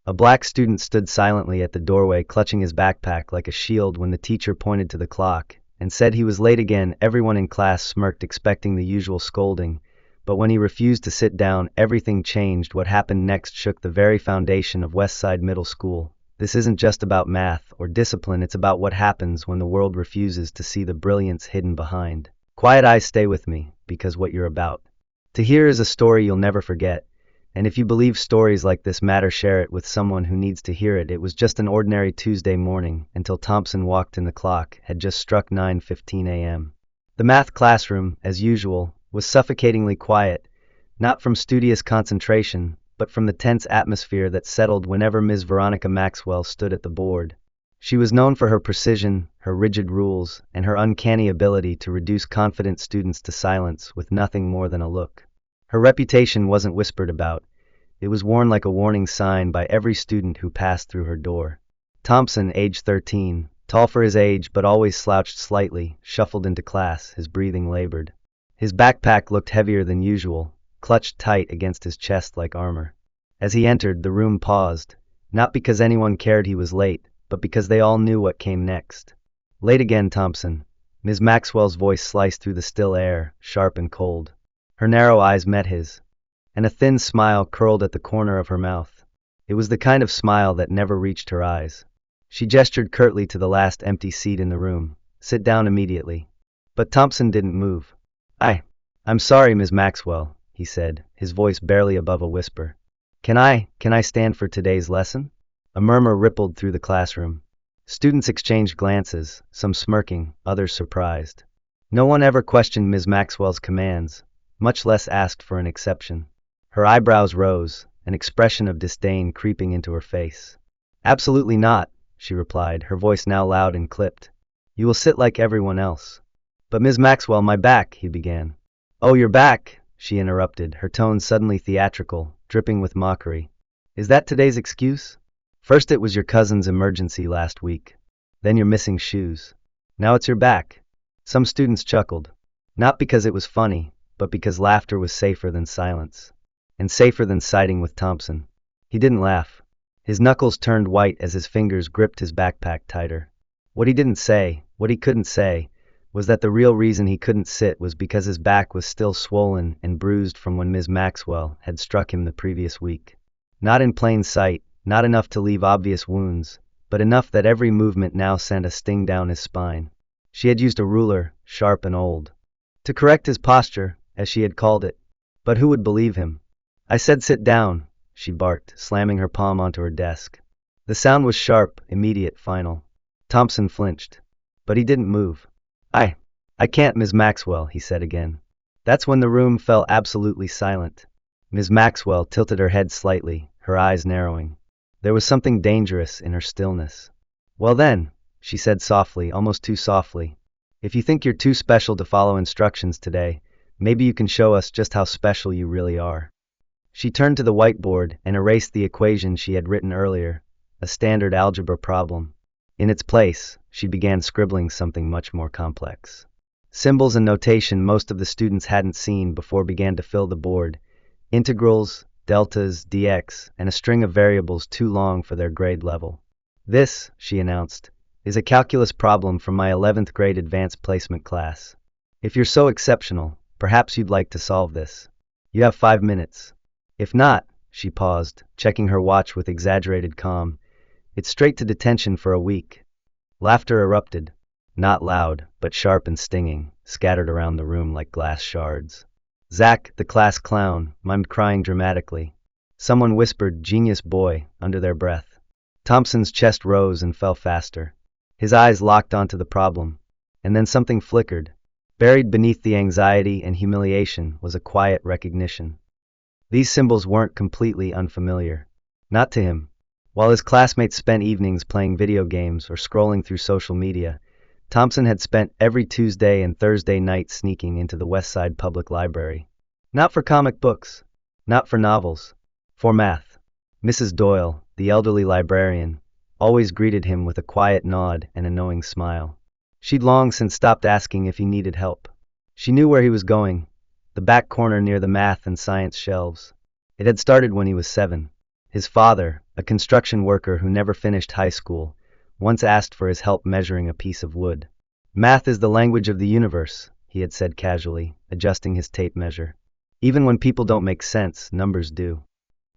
A black student stood silently at the doorway, clutching his backpack like a shield when the teacher pointed to the clock and said he was late again. Everyone in class smirked, expecting the usual scolding, but when he refused to sit down, everything changed. What happened next shook the very foundation of Westside Middle School. This isn't just about math or discipline, it's about what happens when the world refuses to see the brilliance hidden behind. Quiet eyes, stay with me, because what you're about to hear is a story you'll never forget. And if you believe stories like this matter, share it with someone who needs to hear it. It was just an ordinary Tuesday morning until Thompson walked in. The clock had just struck 9:15 a.m. The math classroom, as usual, was suffocatingly quiet, not from studious concentration, but from the tense atmosphere that settled whenever Ms. Veronica Maxwell stood at the board. She was known for her precision, her rigid rules, and her uncanny ability to reduce confident students to silence with nothing more than a look. Her reputation wasn't whispered about. It was worn like a warning sign by every student who passed through her door. Thompson, age 13, tall for his age but always slouched slightly, shuffled into class, his breathing labored. His backpack looked heavier than usual, clutched tight against his chest like armor. As he entered, the room paused, not because anyone cared he was late, but because they all knew what came next. Late again, Thompson. Ms. Maxwell's voice sliced through the still air, sharp and cold. Her narrow eyes met his, and a thin smile curled at the corner of her mouth. It was the kind of smile that never reached her eyes. She gestured curtly to the last empty seat in the room. Sit down immediately. But Thompson didn't move. I'm sorry, Ms. Maxwell, he said, his voice barely above a whisper. Can I stand for today's lesson? A murmur rippled through the classroom. Students exchanged glances, some smirking, others surprised. No one ever questioned Ms. Maxwell's commands, much less asked for an exception. Her eyebrows rose, an expression of disdain creeping into her face. Absolutely not, she replied, her voice now loud and clipped. You will sit like everyone else. But Ms. Maxwell, my back, he began. Oh, your back, she interrupted, her tone suddenly theatrical, dripping with mockery. Is that today's excuse? First it was your cousin's emergency last week. Then your missing shoes. Now it's your back. Some students chuckled. Not because it was funny, but because laughter was safer than silence. And safer than siding with Thompson. He didn't laugh. His knuckles turned white as his fingers gripped his backpack tighter. What he didn't say, what he couldn't say, was that the real reason he couldn't sit was because his back was still swollen and bruised from when Ms. Maxwell had struck him the previous week. Not in plain sight, not enough to leave obvious wounds, but enough that every movement now sent a sting down his spine. She had used a ruler, sharp and old, to correct his posture, as she had called it. But who would believe him? I said sit down, she barked, slamming her palm onto her desk. The sound was sharp, immediate, final. Thompson flinched. But he didn't move. I can't, Ms. Maxwell, he said again. That's when the room fell absolutely silent. Ms. Maxwell tilted her head slightly, her eyes narrowing. There was something dangerous in her stillness. Well then, she said softly, almost too softly, if you think you're too special to follow instructions today, maybe you can show us just how special you really are. She turned to the whiteboard and erased the equation she had written earlier, a standard algebra problem. In its place, she began scribbling something much more complex. Symbols and notation most of the students hadn't seen before began to fill the board. Integrals, deltas, dx, and a string of variables too long for their grade level. This, she announced, is a calculus problem from my 11th grade advanced placement class. If you're so exceptional, perhaps you'd like to solve this. You have 5 minutes. If not, she paused, checking her watch with exaggerated calm, it's straight to detention for a week. Laughter erupted. Not loud, but sharp and stinging, scattered around the room like glass shards. Zach, the class clown, mimed crying dramatically. Someone whispered, "Genius boy," under their breath. Thompson's chest rose and fell faster. His eyes locked onto the problem. And then something flickered. Buried beneath the anxiety and humiliation was a quiet recognition. These symbols weren't completely unfamiliar. Not to him. While his classmates spent evenings playing video games or scrolling through social media, Thompson had spent every Tuesday and Thursday night sneaking into the Westside Public Library. Not for comic books, not for novels, for math. Mrs. Doyle, the elderly librarian, always greeted him with a quiet nod and a knowing smile. She'd long since stopped asking if he needed help. She knew where he was going, the back corner near the math and science shelves. It had started when he was 7. His father, a construction worker who never finished high school, once asked for his help measuring a piece of wood. Math is the language of the universe, he had said casually, adjusting his tape measure. Even when people don't make sense, numbers do.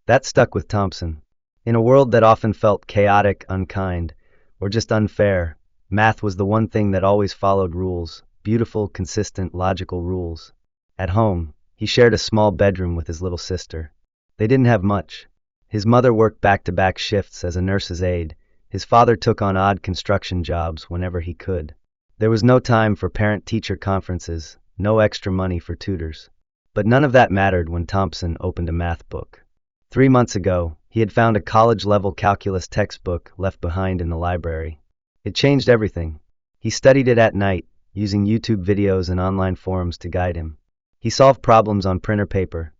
That stuck with Thompson. In a world that often felt chaotic, unkind, or just unfair, math was the one thing that always followed rules, beautiful, consistent, logical rules. At home, he shared a small bedroom with his little sister. They didn't have much. His mother worked back-to-back shifts as a nurse's aide. His father took on odd construction jobs whenever he could. There was no time for parent-teacher conferences, no extra money for tutors. But none of that mattered when Thompson opened a math book. 3 months ago, he had found a college-level calculus textbook left behind in the library. It changed everything. He studied it at night, using YouTube videos and online forums to guide him. He solved problems on printer paper,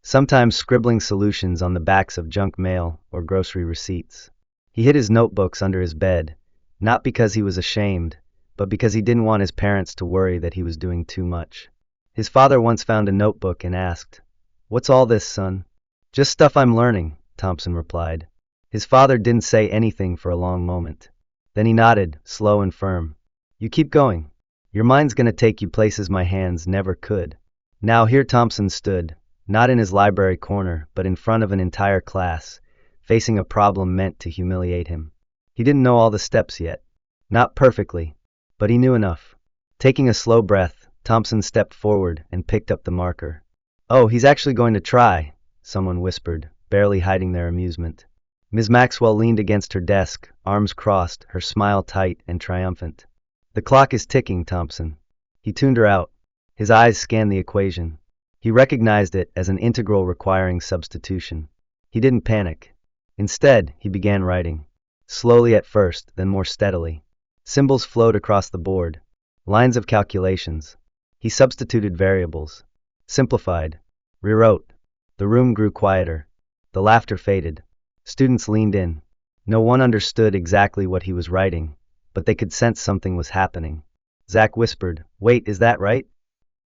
sometimes scribbling solutions on the backs of junk mail or grocery receipts. He hid his notebooks under his bed, not because he was ashamed, but because he didn't want his parents to worry that he was doing too much. His father once found a notebook and asked, "What's all this, son?" "Just stuff I'm learning," Thompson replied. His father didn't say anything for a long moment. Then he nodded, slow and firm. "You keep going. Your mind's gonna take you places my hands never could." Now here Thompson stood, not in his library corner, but in front of an entire class, facing a problem meant to humiliate him. He didn't know all the steps yet. Not perfectly, but he knew enough. Taking a slow breath, Thompson stepped forward and picked up the marker. "Oh, he's actually going to try," someone whispered, barely hiding their amusement. Ms. Maxwell leaned against her desk, arms crossed, her smile tight and triumphant. "The clock is ticking, Thompson." He tuned her out. His eyes scanned the equation. He recognized it as an integral requiring substitution. He didn't panic. Instead, he began writing. Slowly at first, then more steadily. Symbols flowed across the board. Lines of calculations. He substituted variables. Simplified. Rewrote. The room grew quieter. The laughter faded. Students leaned in. No one understood exactly what he was writing, but they could sense something was happening. Zach whispered, "Wait, is that right?"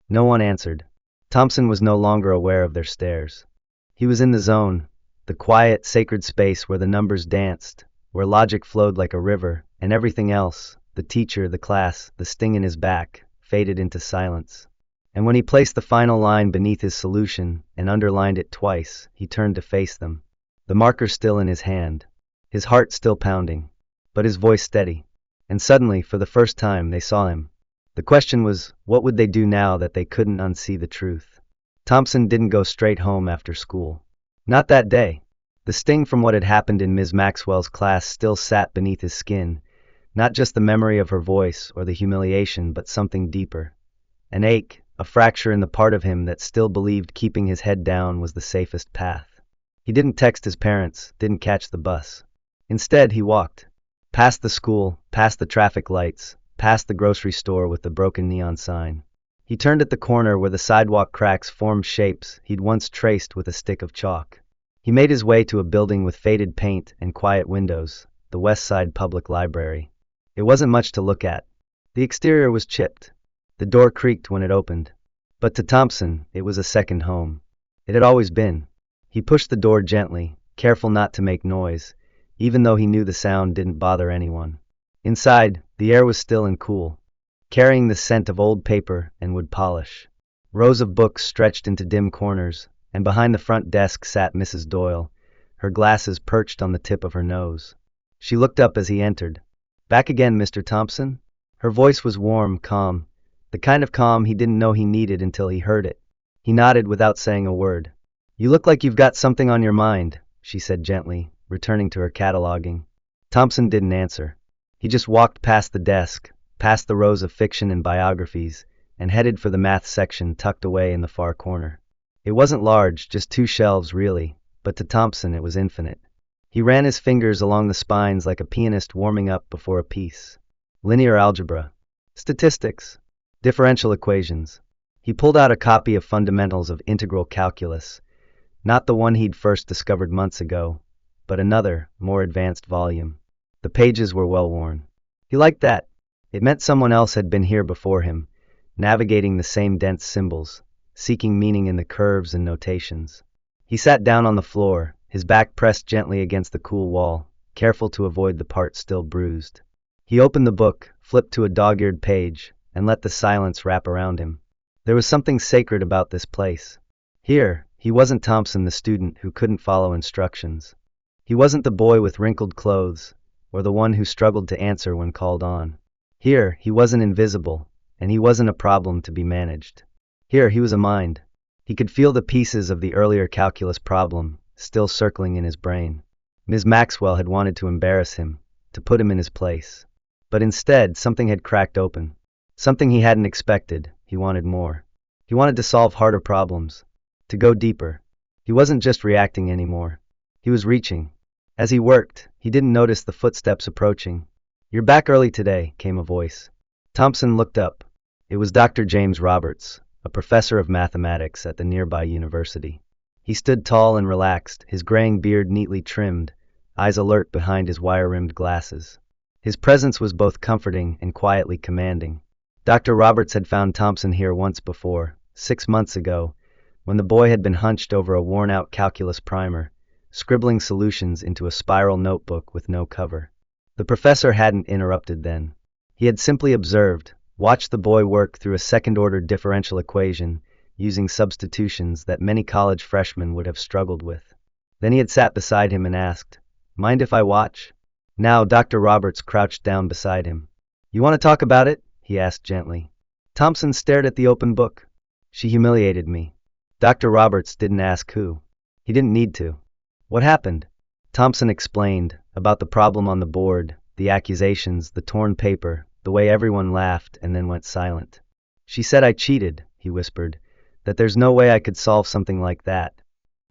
No one answered. Thompson was no longer aware of their stares. He was in the zone, the quiet, sacred space where the numbers danced, where logic flowed like a river, and everything else, the teacher, the class, the sting in his back, faded into silence. And when he placed the final line beneath his solution and underlined it twice, he turned to face them. The marker still in his hand, his heart still pounding, but his voice steady. And suddenly, for the first time, they saw him. The question was, what would they do now that they couldn't unsee the truth? Thompson didn't go straight home after school. Not that day. The sting from what had happened in Ms. Maxwell's class still sat beneath his skin, not just the memory of her voice or the humiliation, but something deeper. An ache, a fracture in the part of him that still believed keeping his head down was the safest path. He didn't text his parents, didn't catch the bus. Instead, he walked. Past the school, past the traffic lights, past the grocery store with the broken neon sign. He turned at the corner where the sidewalk cracks formed shapes he'd once traced with a stick of chalk. He made his way to a building with faded paint and quiet windows, the West Side Public Library. It wasn't much to look at. The exterior was chipped. The door creaked when it opened. But to Thompson, it was a second home. It had always been. He pushed the door gently, careful not to make noise, even though he knew the sound didn't bother anyone. Inside, the air was still and cool, carrying the scent of old paper and wood polish. Rows of books stretched into dim corners, and behind the front desk sat Mrs. Doyle, her glasses perched on the tip of her nose. She looked up as he entered. "Back again, Mr. Thompson?" Her voice was warm, calm, the kind of calm he didn't know he needed until he heard it. He nodded without saying a word. "You look like you've got something on your mind," she said gently, returning to her cataloging. Thompson didn't answer. He just walked past the desk, past the rows of fiction and biographies, and headed for the math section tucked away in the far corner. It wasn't large, just 2 shelves really, but to Thompson it was infinite. He ran his fingers along the spines like a pianist warming up before a piece. Linear algebra, statistics, differential equations. He pulled out a copy of Fundamentals of Integral Calculus, not the one he'd first discovered months ago, but another, more advanced volume. The pages were well-worn. He liked that. It meant someone else had been here before him, navigating the same dense symbols, seeking meaning in the curves and notations. He sat down on the floor, his back pressed gently against the cool wall, careful to avoid the part still bruised. He opened the book, flipped to a dog-eared page, and let the silence wrap around him. There was something sacred about this place. Here, he wasn't Thompson the student who couldn't follow instructions. He wasn't the boy with wrinkled clothes, or the one who struggled to answer when called on. Here, he wasn't invisible, and he wasn't a problem to be managed. Here, he was a mind. He could feel the pieces of the earlier calculus problem still circling in his brain. Ms. Maxwell had wanted to embarrass him, to put him in his place. But instead, something had cracked open. Something he hadn't expected. He wanted more. He wanted to solve harder problems, to go deeper. He wasn't just reacting anymore. He was reaching. As he worked, he didn't notice the footsteps approaching. "You're back early today," came a voice. Thompson looked up. It was Dr. James Roberts, a professor of mathematics at the nearby university. He stood tall and relaxed, his graying beard neatly trimmed, eyes alert behind his wire-rimmed glasses. His presence was both comforting and quietly commanding. Dr. Roberts had found Thompson here once before, 6 months ago, when the boy had been hunched over a worn-out calculus primer, scribbling solutions into a spiral notebook with no cover. The professor hadn't interrupted then. He had simply observed, watched the boy work through a second-order differential equation using substitutions that many college freshmen would have struggled with. Then he had sat beside him and asked, "Mind if I watch?" Now Dr. Roberts crouched down beside him. "You want to talk about it?" he asked gently. Thompson stared at the open book. "She humiliated me." Dr. Roberts didn't ask who. He didn't need to. "What happened?" Thompson explained, about the problem on the board, the accusations, the torn paper, the way everyone laughed and then went silent. "She said I cheated," he whispered, "that there's no way I could solve something like that."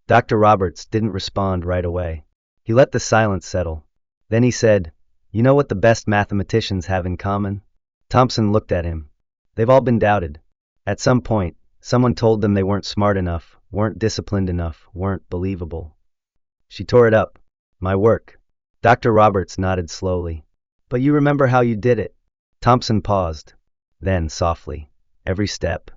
Dr. Roberts didn't respond right away. He let the silence settle. Then he said, "You know what the best mathematicians have in common?" Thompson looked at him. "They've all been doubted. At some point, someone told them they weren't smart enough, weren't disciplined enough, weren't believable." She tore it up. "My work." Dr. Roberts nodded slowly. "But you remember how you did it." Thompson paused. Then, softly, "Every step.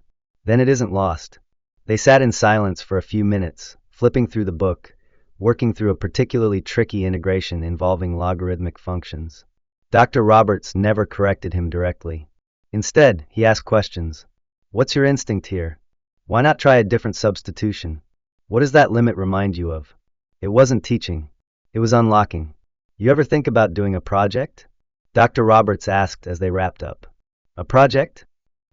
Then it isn't lost." They sat in silence for a few minutes, flipping through the book, working through a particularly tricky integration involving logarithmic functions. Dr. Roberts never corrected him directly. Instead, he asked questions. "What's your instinct here? Why not try a different substitution? What does that limit remind you of?" It wasn't teaching. It was unlocking. "You ever think about doing a project?" Dr. Roberts asked as they wrapped up. "A project?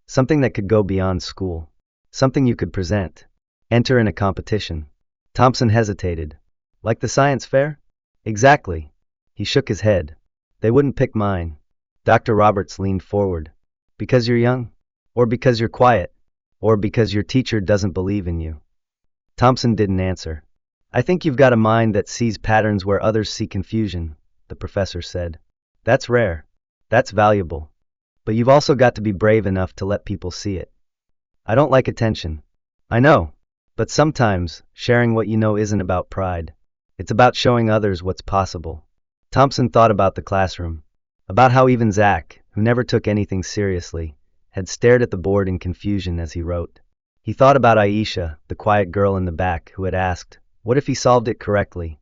Something that could go beyond school. Something you could present. Enter in a competition." Thompson hesitated. "Like the science fair?" "Exactly." He shook his head. "They wouldn't pick mine." Dr. Roberts leaned forward. "Because you're young? Or because you're quiet? Or because your teacher doesn't believe in you?" Thompson didn't answer. "I think you've got a mind that sees patterns where others see confusion," the professor said. "That's rare. That's valuable. But you've also got to be brave enough to let people see it." "I don't like attention." "I know. But sometimes, sharing what you know isn't about pride. It's about showing others what's possible." Thompson thought about the classroom. About how even Zach, who never took anything seriously, had stared at the board in confusion as he wrote. He thought about Aisha, the quiet girl in the back, who had asked, what if he solved it correctly,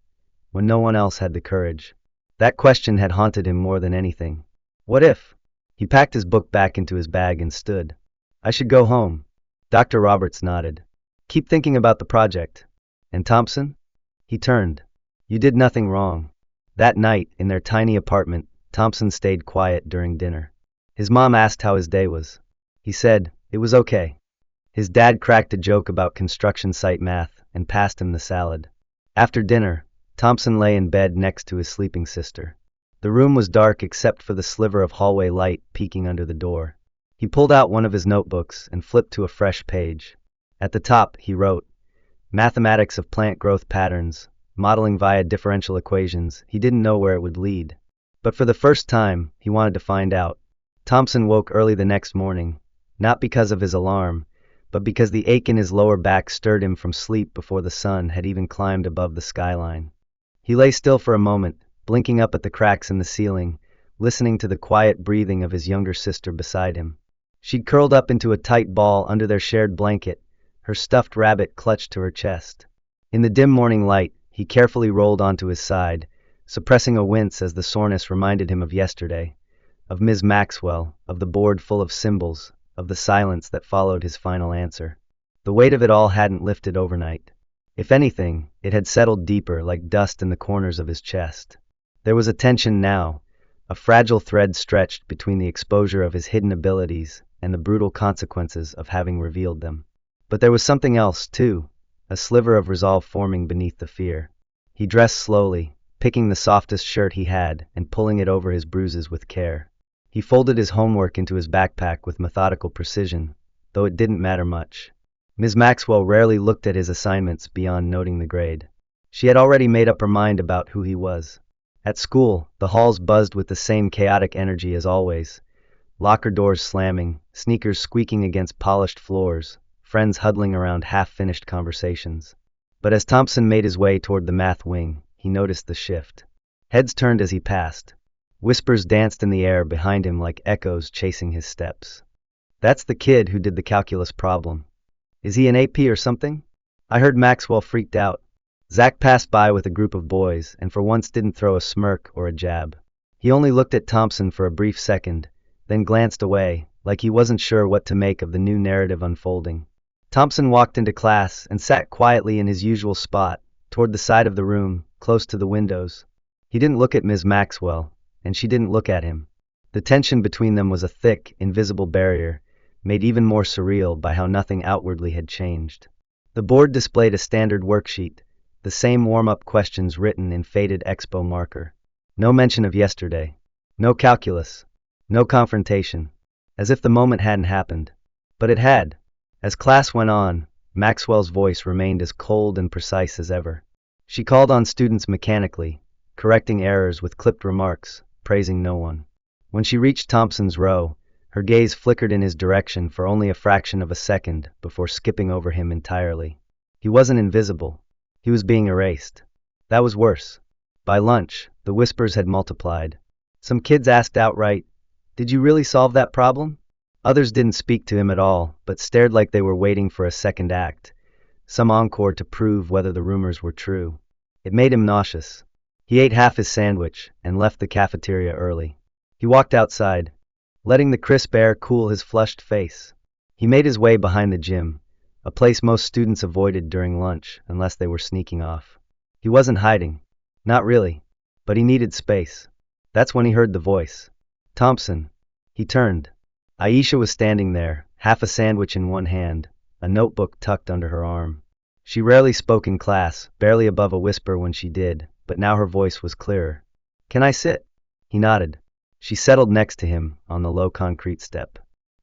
when no one else had the courage? That question had haunted him more than anything. What if? He packed his book back into his bag and stood. "I should go home." Dr. Roberts nodded. "Keep thinking about the project." "And Thompson?" He turned. "You did nothing wrong." That night, in their tiny apartment, Thompson stayed quiet during dinner. His mom asked how his day was. He said, it was okay. His dad cracked a joke about construction site math and passed him the salad. After dinner, Thompson lay in bed next to his sleeping sister. The room was dark except for the sliver of hallway light peeking under the door. He pulled out one of his notebooks and flipped to a fresh page. At the top, he wrote, "Mathematics of plant growth patterns, modeling via differential equations." He didn't know where it would lead. But for the first time, he wanted to find out. Thompson woke early the next morning, not because of his alarm, but because the ache in his lower back stirred him from sleep before the sun had even climbed above the skyline. He lay still for a moment, blinking up at the cracks in the ceiling, listening to the quiet breathing of his younger sister beside him. She'd curled up into a tight ball under their shared blanket, her stuffed rabbit clutched to her chest. In the dim morning light, He carefully rolled onto his side, suppressing a wince as the soreness reminded him of yesterday, of Ms. Maxwell, of the board full of symbols, of the silence that followed his final answer. The weight of it all hadn't lifted overnight. If anything, it had settled deeper like dust in the corners of his chest. There was a tension now, a fragile thread stretched between the exposure of his hidden abilities and the brutal consequences of having revealed them. But there was something else, too, a sliver of resolve forming beneath the fear. He dressed slowly, picking the softest shirt he had and pulling it over his bruises with care. He folded his homework into his backpack with methodical precision, though it didn't matter much. Ms. Maxwell rarely looked at his assignments beyond noting the grade. She had already made up her mind about who he was. At school, the halls buzzed with the same chaotic energy as always. Locker doors slamming, sneakers squeaking against polished floors, friends huddling around half-finished conversations. But as Thompson made his way toward the math wing, he noticed the shift. Heads turned as he passed. Whispers danced in the air behind him like echoes chasing his steps. "That's the kid who did the calculus problem. Is he an AP or something?" I heard Maxwell freaked out. Zach passed by with a group of boys and for once didn't throw a smirk or a jab. He only looked at Thompson for a brief second, then glanced away, like he wasn't sure what to make of the new narrative unfolding. Thompson walked into class and sat quietly in his usual spot, toward the side of the room, close to the windows. He didn't look at Ms. Maxwell, and she didn't look at him. The tension between them was a thick, invisible barrier, made even more surreal by how nothing outwardly had changed. The board displayed a standard worksheet, the same warm-up questions written in faded expo marker. No mention of yesterday. No calculus. No confrontation. As if the moment hadn't happened. But it had. As class went on, Maxwell's voice remained as cold and precise as ever. She called on students mechanically, correcting errors with clipped remarks, praising no one. When she reached Thompson's row, her gaze flickered in his direction for only a fraction of a second before skipping over him entirely. He wasn't invisible. He was being erased. That was worse. By lunch, the whispers had multiplied. Some kids asked outright, "Did you really solve that problem?" Others didn't speak to him at all, but stared like they were waiting for a second act, some encore to prove whether the rumors were true. It made him nauseous. He ate half his sandwich and left the cafeteria early. He walked outside, letting the crisp air cool his flushed face. He made his way behind the gym, a place most students avoided during lunch unless they were sneaking off. He wasn't hiding. Not really. But he needed space. That's when he heard the voice. "Thompson." He turned. Aisha was standing there, half a sandwich in one hand, a notebook tucked under her arm. She rarely spoke in class, barely above a whisper when she did, but now her voice was clearer. "Can I sit?" He nodded. She settled next to him, on the low concrete step.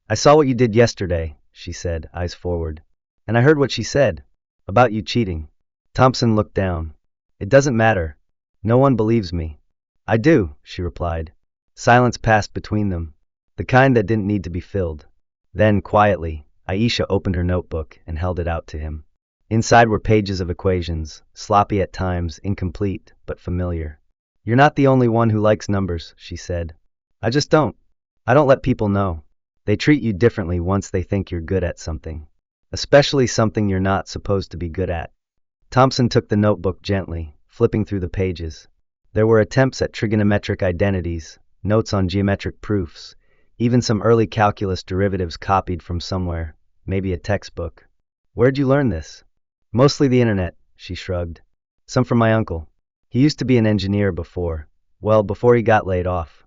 "I saw what you did yesterday," she said, eyes forward. "And I heard what she said. About you cheating." Thompson looked down. "It doesn't matter. No one believes me." "I do," she replied. Silence passed between them, the kind that didn't need to be filled. Then, quietly, Aisha opened her notebook and held it out to him. Inside were pages of equations, sloppy at times, incomplete, but familiar. "You're not the only one who likes numbers," she said. "I just don't. I don't let people know. They treat you differently once they think you're good at something. Especially something you're not supposed to be good at." Thompson took the notebook gently, flipping through the pages. There were attempts at trigonometric identities, notes on geometric proofs, even some early calculus derivatives copied from somewhere, maybe a textbook. "Where'd you learn this?" "Mostly the internet," she shrugged. "Some from my uncle. He used to be an engineer before he got laid off.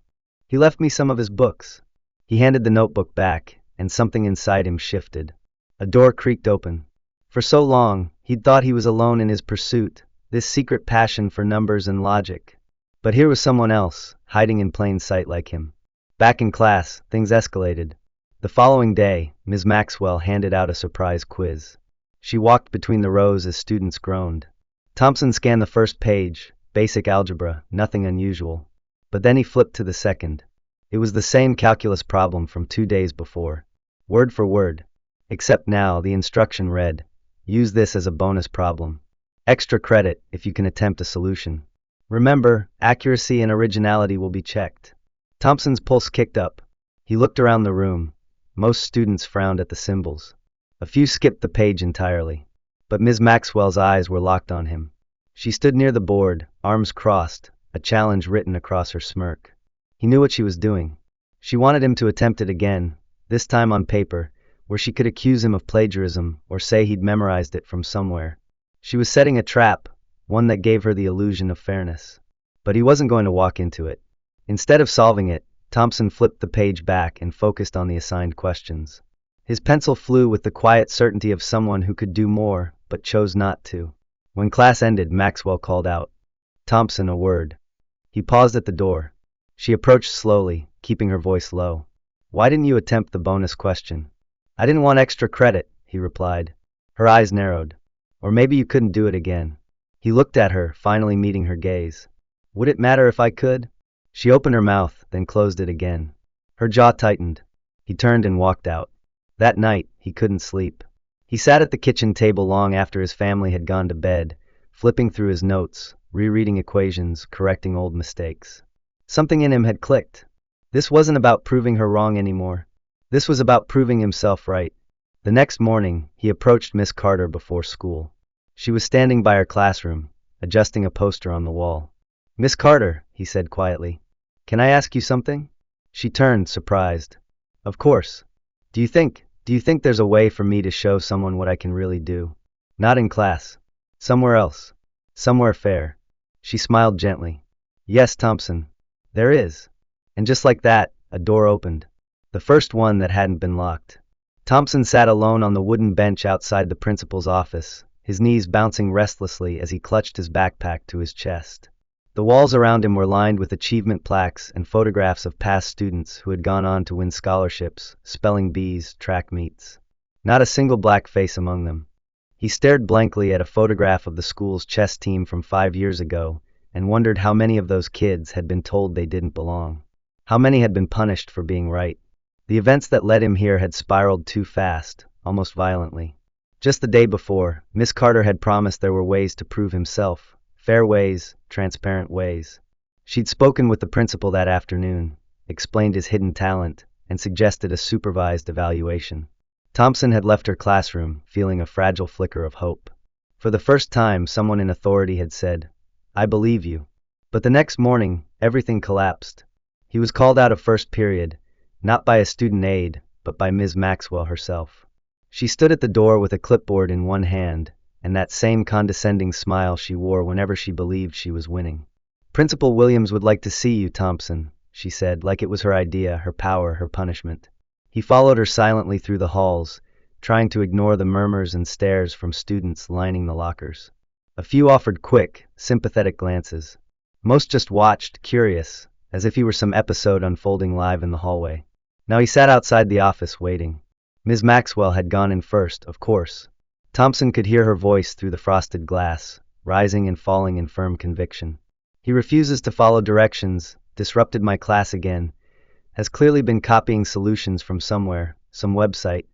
He left me some of his books." He handed the notebook back, and something inside him shifted. A door creaked open. For so long, he'd thought he was alone in his pursuit, this secret passion for numbers and logic. But here was someone else, hiding in plain sight like him. Back in class, things escalated. The following day, Ms. Maxwell handed out a surprise quiz. She walked between the rows as students groaned. Thompson scanned the first page, basic algebra, nothing unusual. But then he flipped to the second. It was the same calculus problem from 2 days before. Word for word. Except now the instruction read, "Use this as a bonus problem. Extra credit if you can attempt a solution. Remember, accuracy and originality will be checked." Thompson's pulse kicked up. He looked around the room. Most students frowned at the symbols. A few skipped the page entirely. But Ms. Maxwell's eyes were locked on him. She stood near the board, arms crossed, a challenge written across her smirk. He knew what she was doing. She wanted him to attempt it again, this time on paper, where she could accuse him of plagiarism or say he'd memorized it from somewhere. She was setting a trap, one that gave her the illusion of fairness. But he wasn't going to walk into it. Instead of solving it, Thompson flipped the page back and focused on the assigned questions. His pencil flew with the quiet certainty of someone who could do more, but chose not to. When class ended, Maxwell called out, "Thompson, a word." He paused at the door. She approached slowly, keeping her voice low. "Why didn't you attempt the bonus question?" "I didn't want extra credit," he replied. Her eyes narrowed. "Or maybe you couldn't do it again." He looked at her, finally meeting her gaze. "Would it matter if I could?" She opened her mouth, then closed it again. Her jaw tightened. He turned and walked out. That night, he couldn't sleep. He sat at the kitchen table long after his family had gone to bed, flipping through his notes, rereading equations, correcting old mistakes. Something in him had clicked. This wasn't about proving her wrong anymore. This was about proving himself right. The next morning, he approached Miss Carter before school. She was standing by her classroom, adjusting a poster on the wall. "Miss Carter," he said quietly, "can I ask you something?" She turned, surprised. "Of course. Do you think there's a way for me to show someone what I can really do? Not in class. Somewhere else. Somewhere fair." She smiled gently. "Yes, Thompson. There is." And just like that, a door opened. The first one that hadn't been locked. Thompson sat alone on the wooden bench outside the principal's office, his knees bouncing restlessly as he clutched his backpack to his chest. The walls around him were lined with achievement plaques and photographs of past students who had gone on to win scholarships, spelling bees, track meets. Not a single black face among them. He stared blankly at a photograph of the school's chess team from 5 years ago and wondered how many of those kids had been told they didn't belong. How many had been punished for being right. The events that led him here had spiraled too fast, almost violently. Just the day before, Miss Carter had promised there were ways to prove himself. Fair ways, transparent ways. She'd spoken with the principal that afternoon, explained his hidden talent, and suggested a supervised evaluation. Thompson had left her classroom, feeling a fragile flicker of hope. For the first time, someone in authority had said, "I believe you." But the next morning, everything collapsed. He was called out of first period, not by a student aide, but by Ms. Maxwell herself. She stood at the door with a clipboard in one hand, and that same condescending smile she wore whenever she believed she was winning. "Principal Williams would like to see you, Thompson," she said, like it was her idea, her power, her punishment. He followed her silently through the halls, trying to ignore the murmurs and stares from students lining the lockers. A few offered quick, sympathetic glances. Most just watched, curious, as if he were some episode unfolding live in the hallway. Now he sat outside the office waiting. Ms. Maxwell had gone in first, of course. Thompson could hear her voice through the frosted glass, rising and falling in firm conviction. "He refuses to follow directions, disrupted my class again, has clearly been copying solutions from somewhere, some website.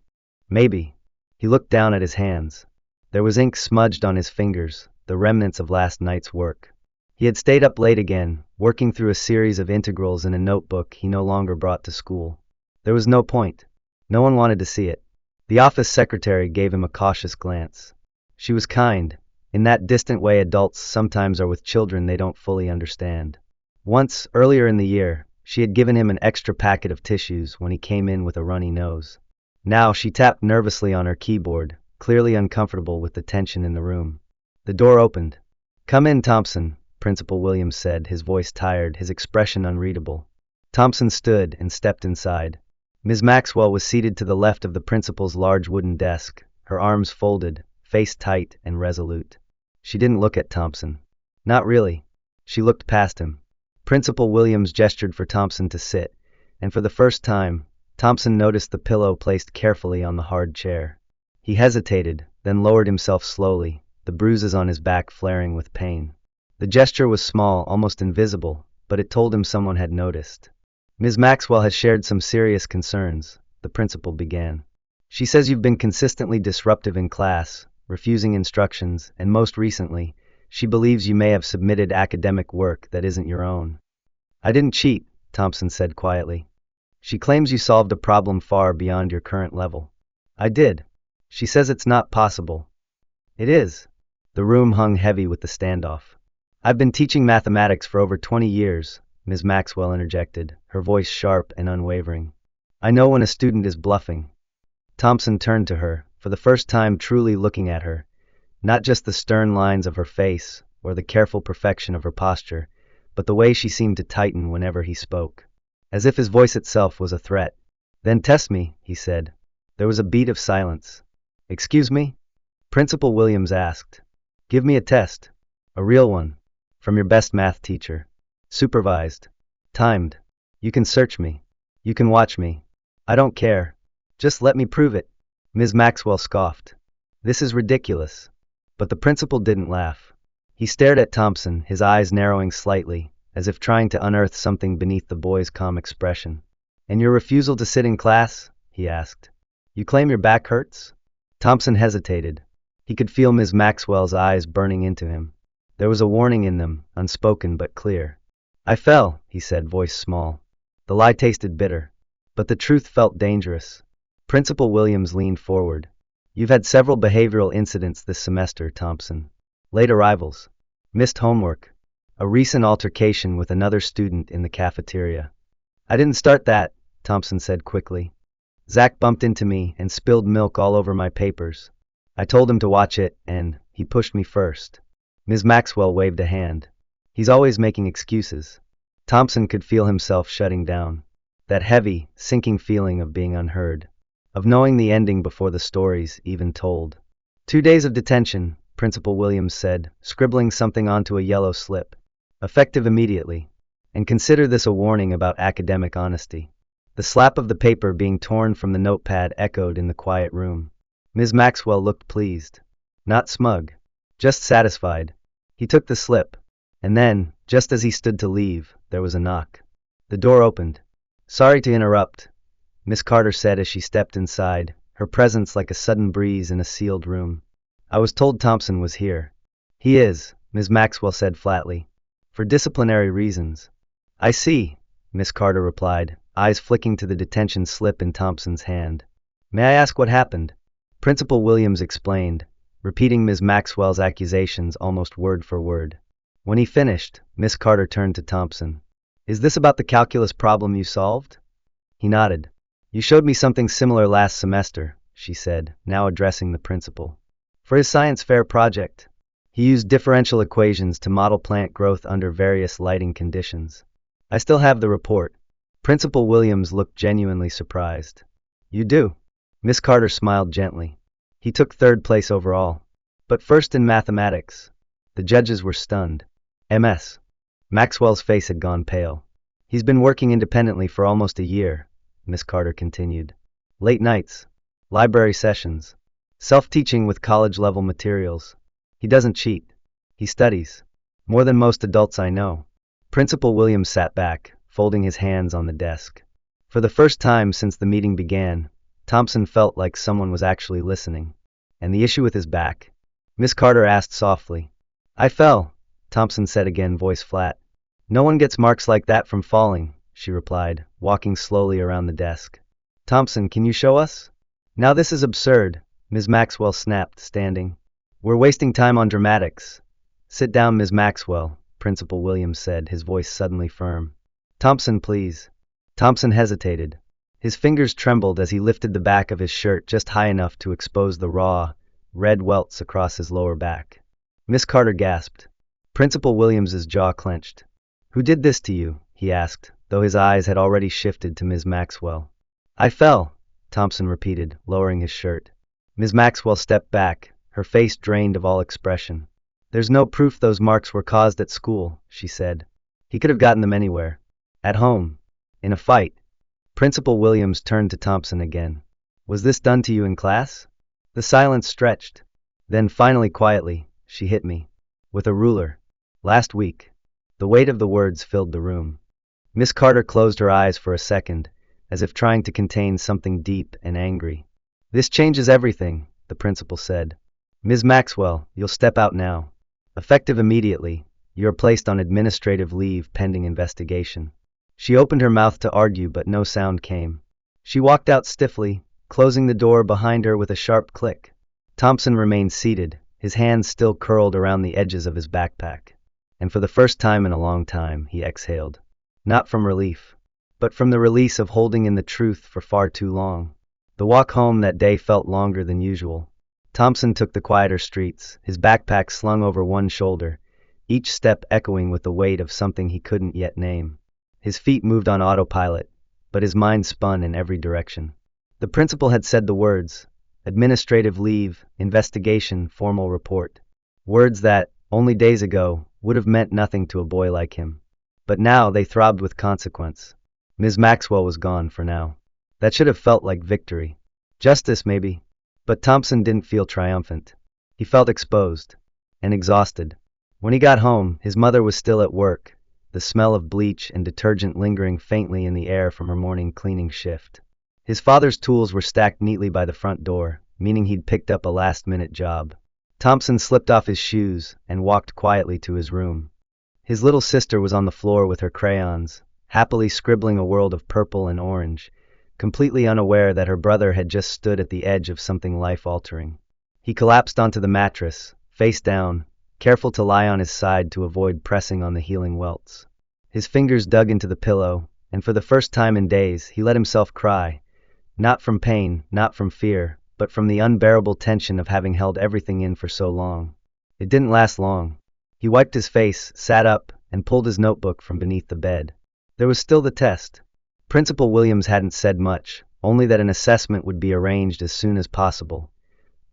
Maybe." He looked down at his hands. There was ink smudged on his fingers, the remnants of last night's work. He had stayed up late again, working through a series of integrals in a notebook he no longer brought to school. There was no point. No one wanted to see it. The office secretary gave him a cautious glance. She was kind, in that distant way adults sometimes are with children they don't fully understand. Once, earlier in the year, she had given him an extra packet of tissues when he came in with a runny nose. Now she tapped nervously on her keyboard, clearly uncomfortable with the tension in the room. The door opened. "Come in, Thompson," Principal Williams said, his voice tired, his expression unreadable. Thompson stood and stepped inside. Ms. Maxwell was seated to the left of the principal's large wooden desk, her arms folded, face tight and resolute. She didn't look at Thompson. Not really. She looked past him. Principal Williams gestured for Thompson to sit, and for the first time, Thompson noticed the pillow placed carefully on the hard chair. He hesitated, then lowered himself slowly, the bruises on his back flaring with pain. The gesture was small, almost invisible, but it told him someone had noticed. "Ms. Maxwell has shared some serious concerns," the principal began. "She says you've been consistently disruptive in class, refusing instructions, and most recently, she believes you may have submitted academic work that isn't your own." "I didn't cheat," Thompson said quietly. "She claims you solved a problem far beyond your current level." "I did. She says it's not possible." "It is." The room hung heavy with the standoff. "I've been teaching mathematics for over 20 years, Ms. Maxwell interjected, her voice sharp and unwavering. "I know when a student is bluffing." Thompson turned to her, for the first time truly looking at her, not just the stern lines of her face or the careful perfection of her posture, but the way she seemed to tighten whenever he spoke, as if his voice itself was a threat. "Then test me," he said. There was a beat of silence. "Excuse me?" Principal Williams asked. "Give me a test. A real one. From your best math teacher. Supervised. Timed. You can search me. You can watch me. I don't care. Just let me prove it." Ms. Maxwell scoffed. "This is ridiculous." But the principal didn't laugh. He stared at Thompson, his eyes narrowing slightly, as if trying to unearth something beneath the boy's calm expression. "And your refusal to sit in class?" he asked. "You claim your back hurts?" Thompson hesitated. He could feel Ms. Maxwell's eyes burning into him. There was a warning in them, unspoken but clear. "I fell," he said, voice small. The lie tasted bitter, but the truth felt dangerous. Principal Williams leaned forward. "You've had several behavioral incidents this semester, Thompson. Late arrivals, missed homework, a recent altercation with another student in the cafeteria." "I didn't start that," Thompson said quickly. "Zach bumped into me and spilled milk all over my papers. I told him to watch it, and he pushed me first." Ms. Maxwell waved a hand. "He's always making excuses." Thompson could feel himself shutting down. That heavy, sinking feeling of being unheard, of knowing the ending before the story's even told. "2 days of detention," Principal Williams said, scribbling something onto a yellow slip. "Effective immediately. And consider this a warning about academic honesty." The slap of the paper being torn from the notepad echoed in the quiet room. Ms. Maxwell looked pleased. Not smug. Just satisfied. He took the slip. And then, just as he stood to leave, there was a knock. The door opened. "Sorry to interrupt," Miss Carter said as she stepped inside, her presence like a sudden breeze in a sealed room. "I was told Thompson was here." "He is," Ms. Maxwell said flatly. "For disciplinary reasons." "I see," Miss Carter replied, eyes flicking to the detention slip in Thompson's hand. "May I ask what happened?" Principal Williams explained, repeating Ms. Maxwell's accusations almost word for word. When he finished, Miss Carter turned to Thompson. "Is this about the calculus problem you solved?" He nodded. "You showed me something similar last semester," she said, now addressing the principal. "For his science fair project. He used differential equations to model plant growth under various lighting conditions. I still have the report." Principal Williams looked genuinely surprised. "You do?" Miss Carter smiled gently. "He took 3rd place overall, but first in mathematics." The judges were stunned. "MS." Maxwell's face had gone pale. "He's been working independently for almost a year," Miss Carter continued. "Late nights, library sessions, self-teaching with college-level materials. He doesn't cheat. He studies. More than most adults I know." Principal Williams sat back, folding his hands on the desk. For the first time since the meeting began, Thompson felt like someone was actually listening. "And the issue with his back?" Miss Carter asked softly. "I fell," Thompson said again, voice flat. "No one gets marks like that from falling," she replied, walking slowly around the desk. "Thompson, can you show us?" "Now this is absurd," Ms. Maxwell snapped, standing. "We're wasting time on dramatics." "Sit down, Ms. Maxwell," Principal Williams said, his voice suddenly firm. "Thompson, please." Thompson hesitated. His fingers trembled as he lifted the back of his shirt just high enough to expose the raw, red welts across his lower back. Miss Carter gasped. Principal Williams's jaw clenched. "Who did this to you?" he asked, though his eyes had already shifted to Ms. Maxwell. "I fell," Thompson repeated, lowering his shirt. Ms. Maxwell stepped back, her face drained of all expression. "There's no proof those marks were caused at school," she said. "He could have gotten them anywhere. At home. In a fight." Principal Williams turned to Thompson again. "Was this done to you in class?" The silence stretched. Then finally quietly, "She hit me. With a ruler. Last week." The weight of the words filled the room. Miss Carter closed her eyes for a second, as if trying to contain something deep and angry. "This changes everything," the principal said. "Ms. Maxwell, you'll step out now. Effective immediately, you are placed on administrative leave pending investigation." She opened her mouth to argue, but no sound came. She walked out stiffly, closing the door behind her with a sharp click. Thompson remained seated, his hands still curled around the edges of his backpack. And for the first time in a long time, he exhaled. Not from relief, but from the release of holding in the truth for far too long. The walk home that day felt longer than usual. Thompson took the quieter streets, his backpack slung over one shoulder, each step echoing with the weight of something he couldn't yet name. His feet moved on autopilot, but his mind spun in every direction. The principal had said the words, administrative leave, investigation, formal report. Words that, only days ago, would have meant nothing to a boy like him. But now they throbbed with consequence. Ms. Maxwell was gone for now. That should have felt like victory. Justice, maybe. But Thompson didn't feel triumphant. He felt exposed and exhausted. When he got home, his mother was still at work, the smell of bleach and detergent lingering faintly in the air from her morning cleaning shift. His father's tools were stacked neatly by the front door, meaning he'd picked up a last-minute job. Thompson slipped off his shoes and walked quietly to his room. His little sister was on the floor with her crayons, happily scribbling a world of purple and orange, completely unaware that her brother had just stood at the edge of something life-altering. He collapsed onto the mattress, face down, careful to lie on his side to avoid pressing on the healing welts. His fingers dug into the pillow, and for the first time in days, he let himself cry. Not from pain, not from fear, but from the unbearable tension of having held everything in for so long. It didn't last long. He wiped his face, sat up, and pulled his notebook from beneath the bed. There was still the test. Principal Williams hadn't said much, only that an assessment would be arranged as soon as possible.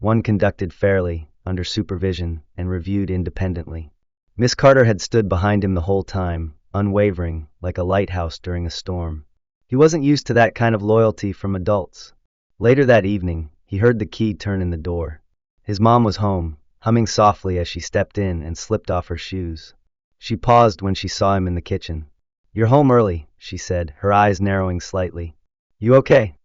One conducted fairly, under supervision, and reviewed independently. Miss Carter had stood behind him the whole time, unwavering, like a lighthouse during a storm. He wasn't used to that kind of loyalty from adults. Later that evening, he heard the key turn in the door. His mom was home, humming softly as she stepped in and slipped off her shoes. She paused when she saw him in the kitchen. "You're home early," she said, her eyes narrowing slightly. "You okay?"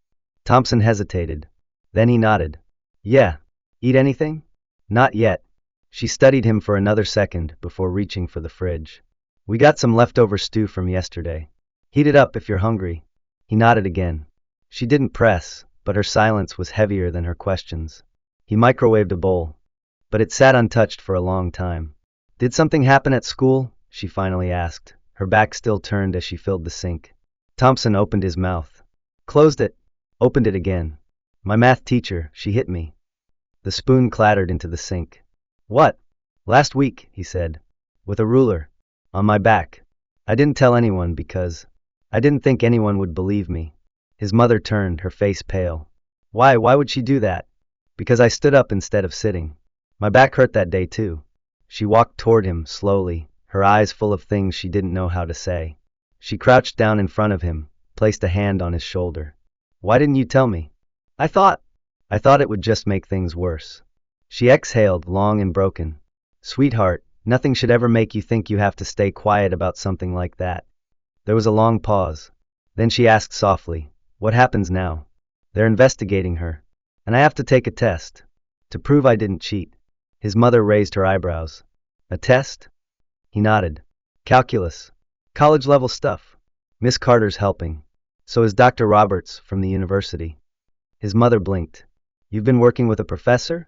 Thompson hesitated. Then he nodded. "Yeah. Eat anything?" "Not yet." She studied him for another second before reaching for the fridge. "We got some leftover stew from yesterday. Heat it up if you're hungry." He nodded again. She didn't press, but her silence was heavier than her questions. He microwaved a bowl, but it sat untouched for a long time. "Did something happen at school?" she finally asked, her back still turned as she filled the sink. Thompson opened his mouth, closed it, opened it again. "My math teacher, she hit me." The spoon clattered into the sink. "What?" "Last week," he said. "With a ruler. On my back. I didn't tell anyone because I didn't think anyone would believe me." His mother turned, her face pale. Why would she do that?" "Because I stood up instead of sitting. My back hurt that day too." She walked toward him, slowly, her eyes full of things she didn't know how to say. She crouched down in front of him, placed a hand on his shoulder. "Why didn't you tell me?" I thought it would just make things worse." She exhaled, long and broken. "Sweetheart, nothing should ever make you think you have to stay quiet about something like that." There was a long pause. Then she asked softly, "What happens now?" "They're investigating her. And I have to take a test. To prove I didn't cheat." His mother raised her eyebrows. "A test?" He nodded. "Calculus. College-level stuff. Miss Carter's helping. So is Dr. Roberts from the university." His mother blinked. "You've been working with a professor?"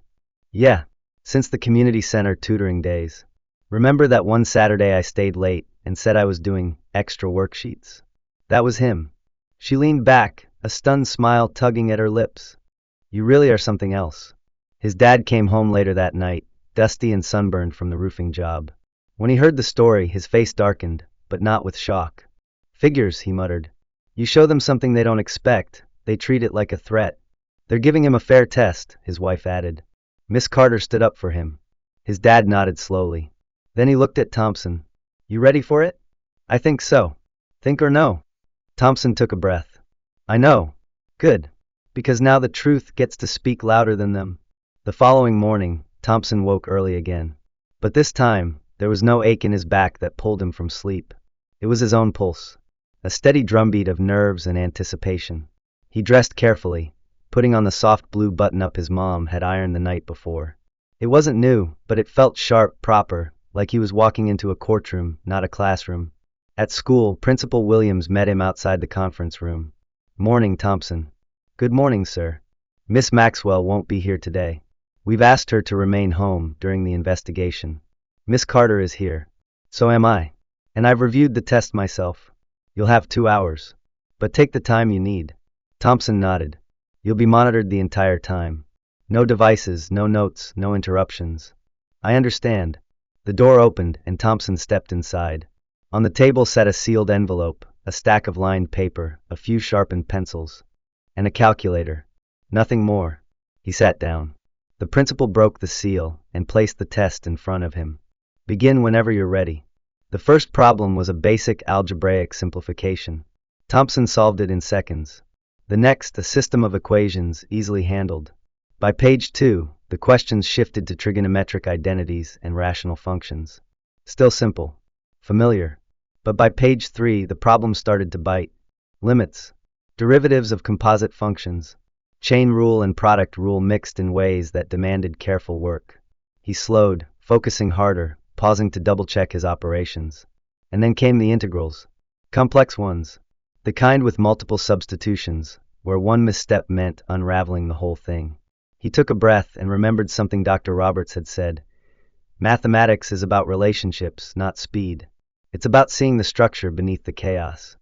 "Yeah, since the community center tutoring days. Remember that one Saturday I stayed late and said I was doing extra worksheets? That was him." She leaned back, a stunned smile tugging at her lips. "You really are something else." His dad came home later that night, dusty and sunburned from the roofing job. When he heard the story, his face darkened, but not with shock. "Figures," he muttered. "You show them something they don't expect, they treat it like a threat." "They're giving him a fair test," his wife added. Miss Carter stood up for him. His dad nodded slowly. Then he looked at Thompson. "You ready for it?" "I think so." "Think or know?" Thompson took a breath. "I know." "Good. Because now the truth gets to speak louder than them." The following morning, Thompson woke early again. But this time, there was no ache in his back that pulled him from sleep. It was his own pulse, a steady drumbeat of nerves and anticipation. He dressed carefully, putting on the soft blue button-up his mom had ironed the night before. It wasn't new, but it felt sharp, proper, like he was walking into a courtroom, not a classroom. At school, Principal Williams met him outside the conference room. "Morning, Thompson." "Good morning, sir. Miss Maxwell won't be here today." We've asked her to remain home during the investigation. Miss Carter is here. So am I. And I've reviewed the test myself. You'll have 2 hours. But take the time you need. Thompson nodded. You'll be monitored the entire time. No devices, no notes, no interruptions. I understand. The door opened and Thompson stepped inside. On the table sat a sealed envelope, a stack of lined paper, a few sharpened pencils, and a calculator. Nothing more. He sat down. The principal broke the seal and placed the test in front of him. Begin whenever you're ready. The first problem was a basic algebraic simplification. Thompson solved it in seconds. The next, a system of equations, easily handled. By page 2, the questions shifted to trigonometric identities and rational functions. Still simple. Familiar. But by page 3, the problem started to bite. Limits. Derivatives of composite functions. Chain rule and product rule mixed in ways that demanded careful work. He slowed, focusing harder, pausing to double-check his operations. And then came the integrals. Complex ones. The kind with multiple substitutions, where one misstep meant unraveling the whole thing. He took a breath and remembered something Dr. Roberts had said. Mathematics is about relationships, not speed. It's about seeing the structure beneath the chaos.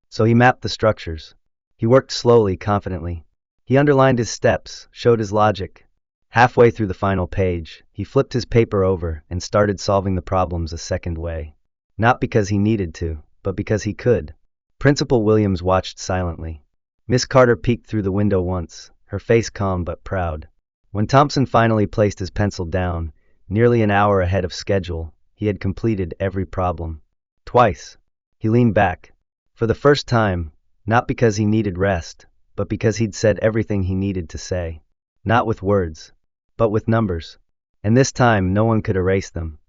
So he mapped the structures. He worked slowly, confidently. He underlined his steps, showed his logic. Halfway through the final page, he flipped his paper over and started solving the problems a second way. Not because he needed to, but because he could. Principal Williams watched silently. Miss Carter peeked through the window once, her face calm but proud. When Thompson finally placed his pencil down, nearly an hour ahead of schedule, he had completed every problem. Twice. He leaned back. For the first time, not because he needed rest, but because he'd said everything he needed to say. Not with words, but with numbers. And this time, no one could erase them.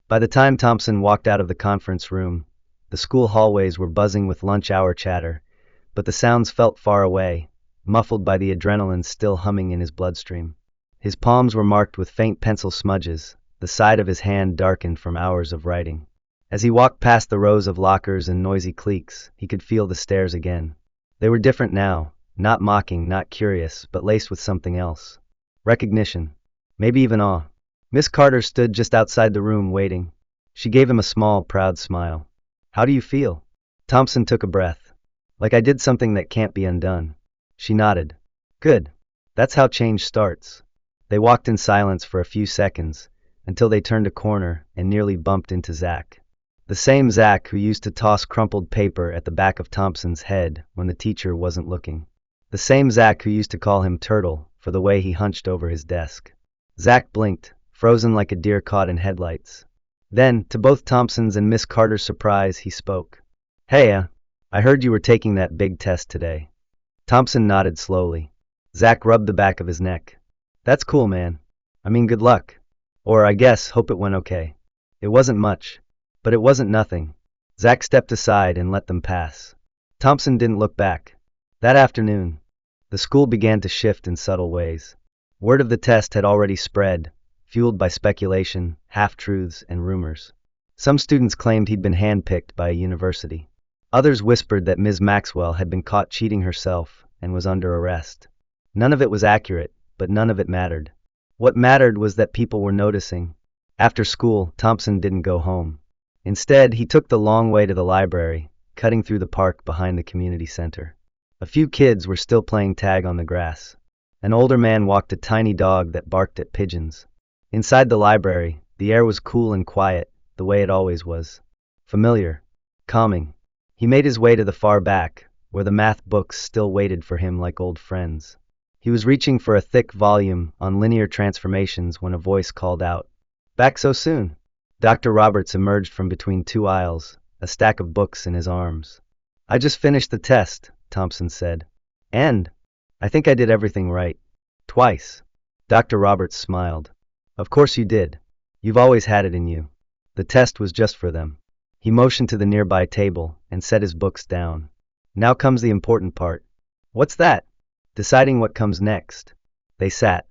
By the time Thompson walked out of the conference room, the school hallways were buzzing with lunch hour chatter, but the sounds felt far away, muffled by the adrenaline still humming in his bloodstream. His palms were marked with faint pencil smudges, the side of his hand darkened from hours of writing. As he walked past the rows of lockers and noisy cliques, he could feel the stares again. They were different now, not mocking, not curious, but laced with something else. Recognition. Maybe even awe. Miss Carter stood just outside the room waiting. She gave him a small, proud smile. How do you feel? Thompson took a breath. Like I did something that can't be undone. She nodded. Good. That's how change starts. They walked in silence for a few seconds, until they turned a corner and nearly bumped into Zach. The same Zach who used to toss crumpled paper at the back of Thompson's head when the teacher wasn't looking. The same Zach who used to call him Turtle for the way he hunched over his desk. Zach blinked, frozen like a deer caught in headlights. Then, to both Thompson's and Miss Carter's surprise, he spoke. Hey, I heard you were taking that big test today. Thompson nodded slowly. Zach rubbed the back of his neck. That's cool, man. I mean, good luck. Or, I guess, hope it went okay. It wasn't much. But it wasn't nothing. Zach stepped aside and let them pass. Thompson didn't look back. That afternoon, the school began to shift in subtle ways. Word of the test had already spread, fueled by speculation, half-truths, and rumors. Some students claimed he'd been handpicked by a university. Others whispered that Ms. Maxwell had been caught cheating herself and was under arrest. None of it was accurate, but none of it mattered. What mattered was that people were noticing. After school, Thompson didn't go home. Instead, he took the long way to the library, cutting through the park behind the community center. A few kids were still playing tag on the grass. An older man walked a tiny dog that barked at pigeons. Inside the library, the air was cool and quiet, the way it always was. Familiar. Calming. He made his way to the far back, where the math books still waited for him like old friends. He was reaching for a thick volume on linear transformations when a voice called out. Back so soon? Dr. Roberts emerged from between 2 aisles, a stack of books in his arms. I just finished the test, Thompson said. And I think I did everything right. Twice. Dr. Roberts smiled. Of course you did. You've always had it in you. The test was just for them. He motioned to the nearby table and set his books down. Now comes the important part. What's that? Deciding what comes next. They sat.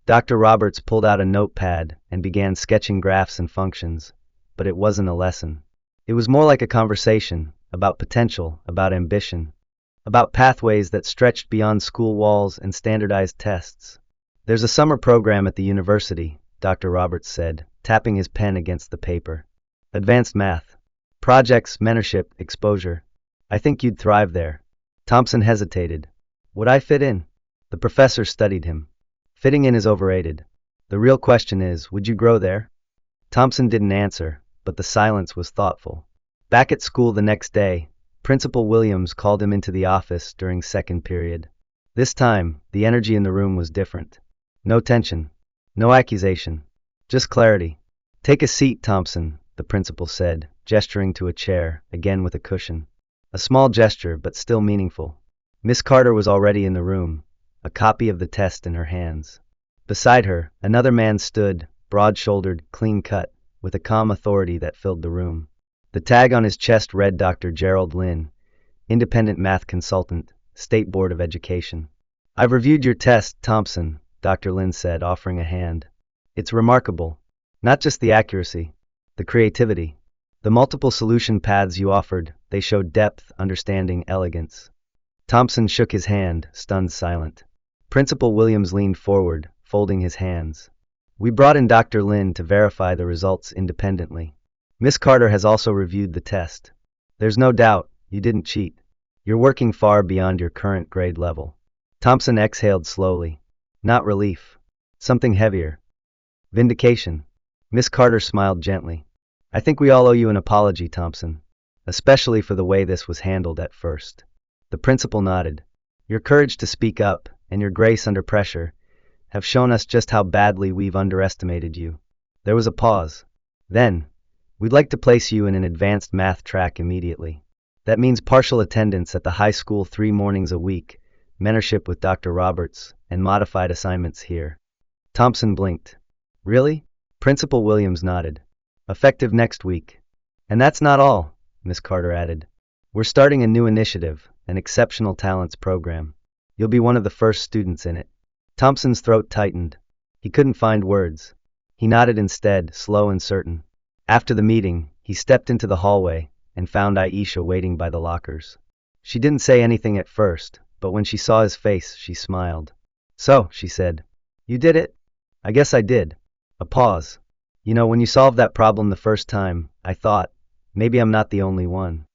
Dr. Roberts pulled out a notepad and began sketching graphs and functions, but it wasn't a lesson. It was more like a conversation about potential, about ambition, about pathways that stretched beyond school walls and standardized tests. There's a summer program at the university, Dr. Roberts said, tapping his pen against the paper. Advanced math. Projects, mentorship, exposure. I think you'd thrive there. Thompson hesitated. Would I fit in? The professor studied him. Fitting in is overrated. The real question is, would you grow there? Thompson didn't answer, but the silence was thoughtful. Back at school the next day, Principal Williams called him into the office during second period. This time, the energy in the room was different. No tension. No accusation. Just clarity. Take a seat, Thompson, the principal said, gesturing to a chair, again with a cushion. A small gesture, but still meaningful. Miss Carter was already in the room, a copy of the test in her hands. Beside her, another man stood, broad-shouldered, clean-cut, with a calm authority that filled the room. The tag on his chest read Dr. Gerald Lynn, Independent Math Consultant, State Board of Education. I've reviewed your test, Thompson, Dr. Lynn said, offering a hand. It's remarkable. Not just the accuracy, the creativity. The multiple solution paths you offered, they showed depth, understanding, elegance. Thompson shook his hand, stunned silent. Principal Williams leaned forward, folding his hands. We brought in Dr. Lynn to verify the results independently. Miss Carter has also reviewed the test. There's no doubt, you didn't cheat. You're working far beyond your current grade level. Thompson exhaled slowly. Not relief. Something heavier. Vindication. Miss Carter smiled gently. I think we all owe you an apology, Thompson. Especially for the way this was handled at first. The principal nodded. Your courage to speak up, and your grace under pressure, have shown us just how badly we've underestimated you. There was a pause. Then, we'd like to place you in an advanced math track immediately. That means partial attendance at the high school 3 mornings a week, mentorship with Dr. Roberts, and modified assignments here. Thompson blinked. Really? Principal Williams nodded. Effective next week. And that's not all, Miss Carter added. We're starting a new initiative, an exceptional talents program. You'll be one of the first students in it. Thompson's throat tightened. He couldn't find words. He nodded instead, slow and certain. After the meeting, he stepped into the hallway and found Aisha waiting by the lockers. She didn't say anything at first, but when she saw his face, she smiled. So, she said, you did it? I guess I did. A pause. You know, when you solved that problem the first time, I thought, maybe I'm not the only one.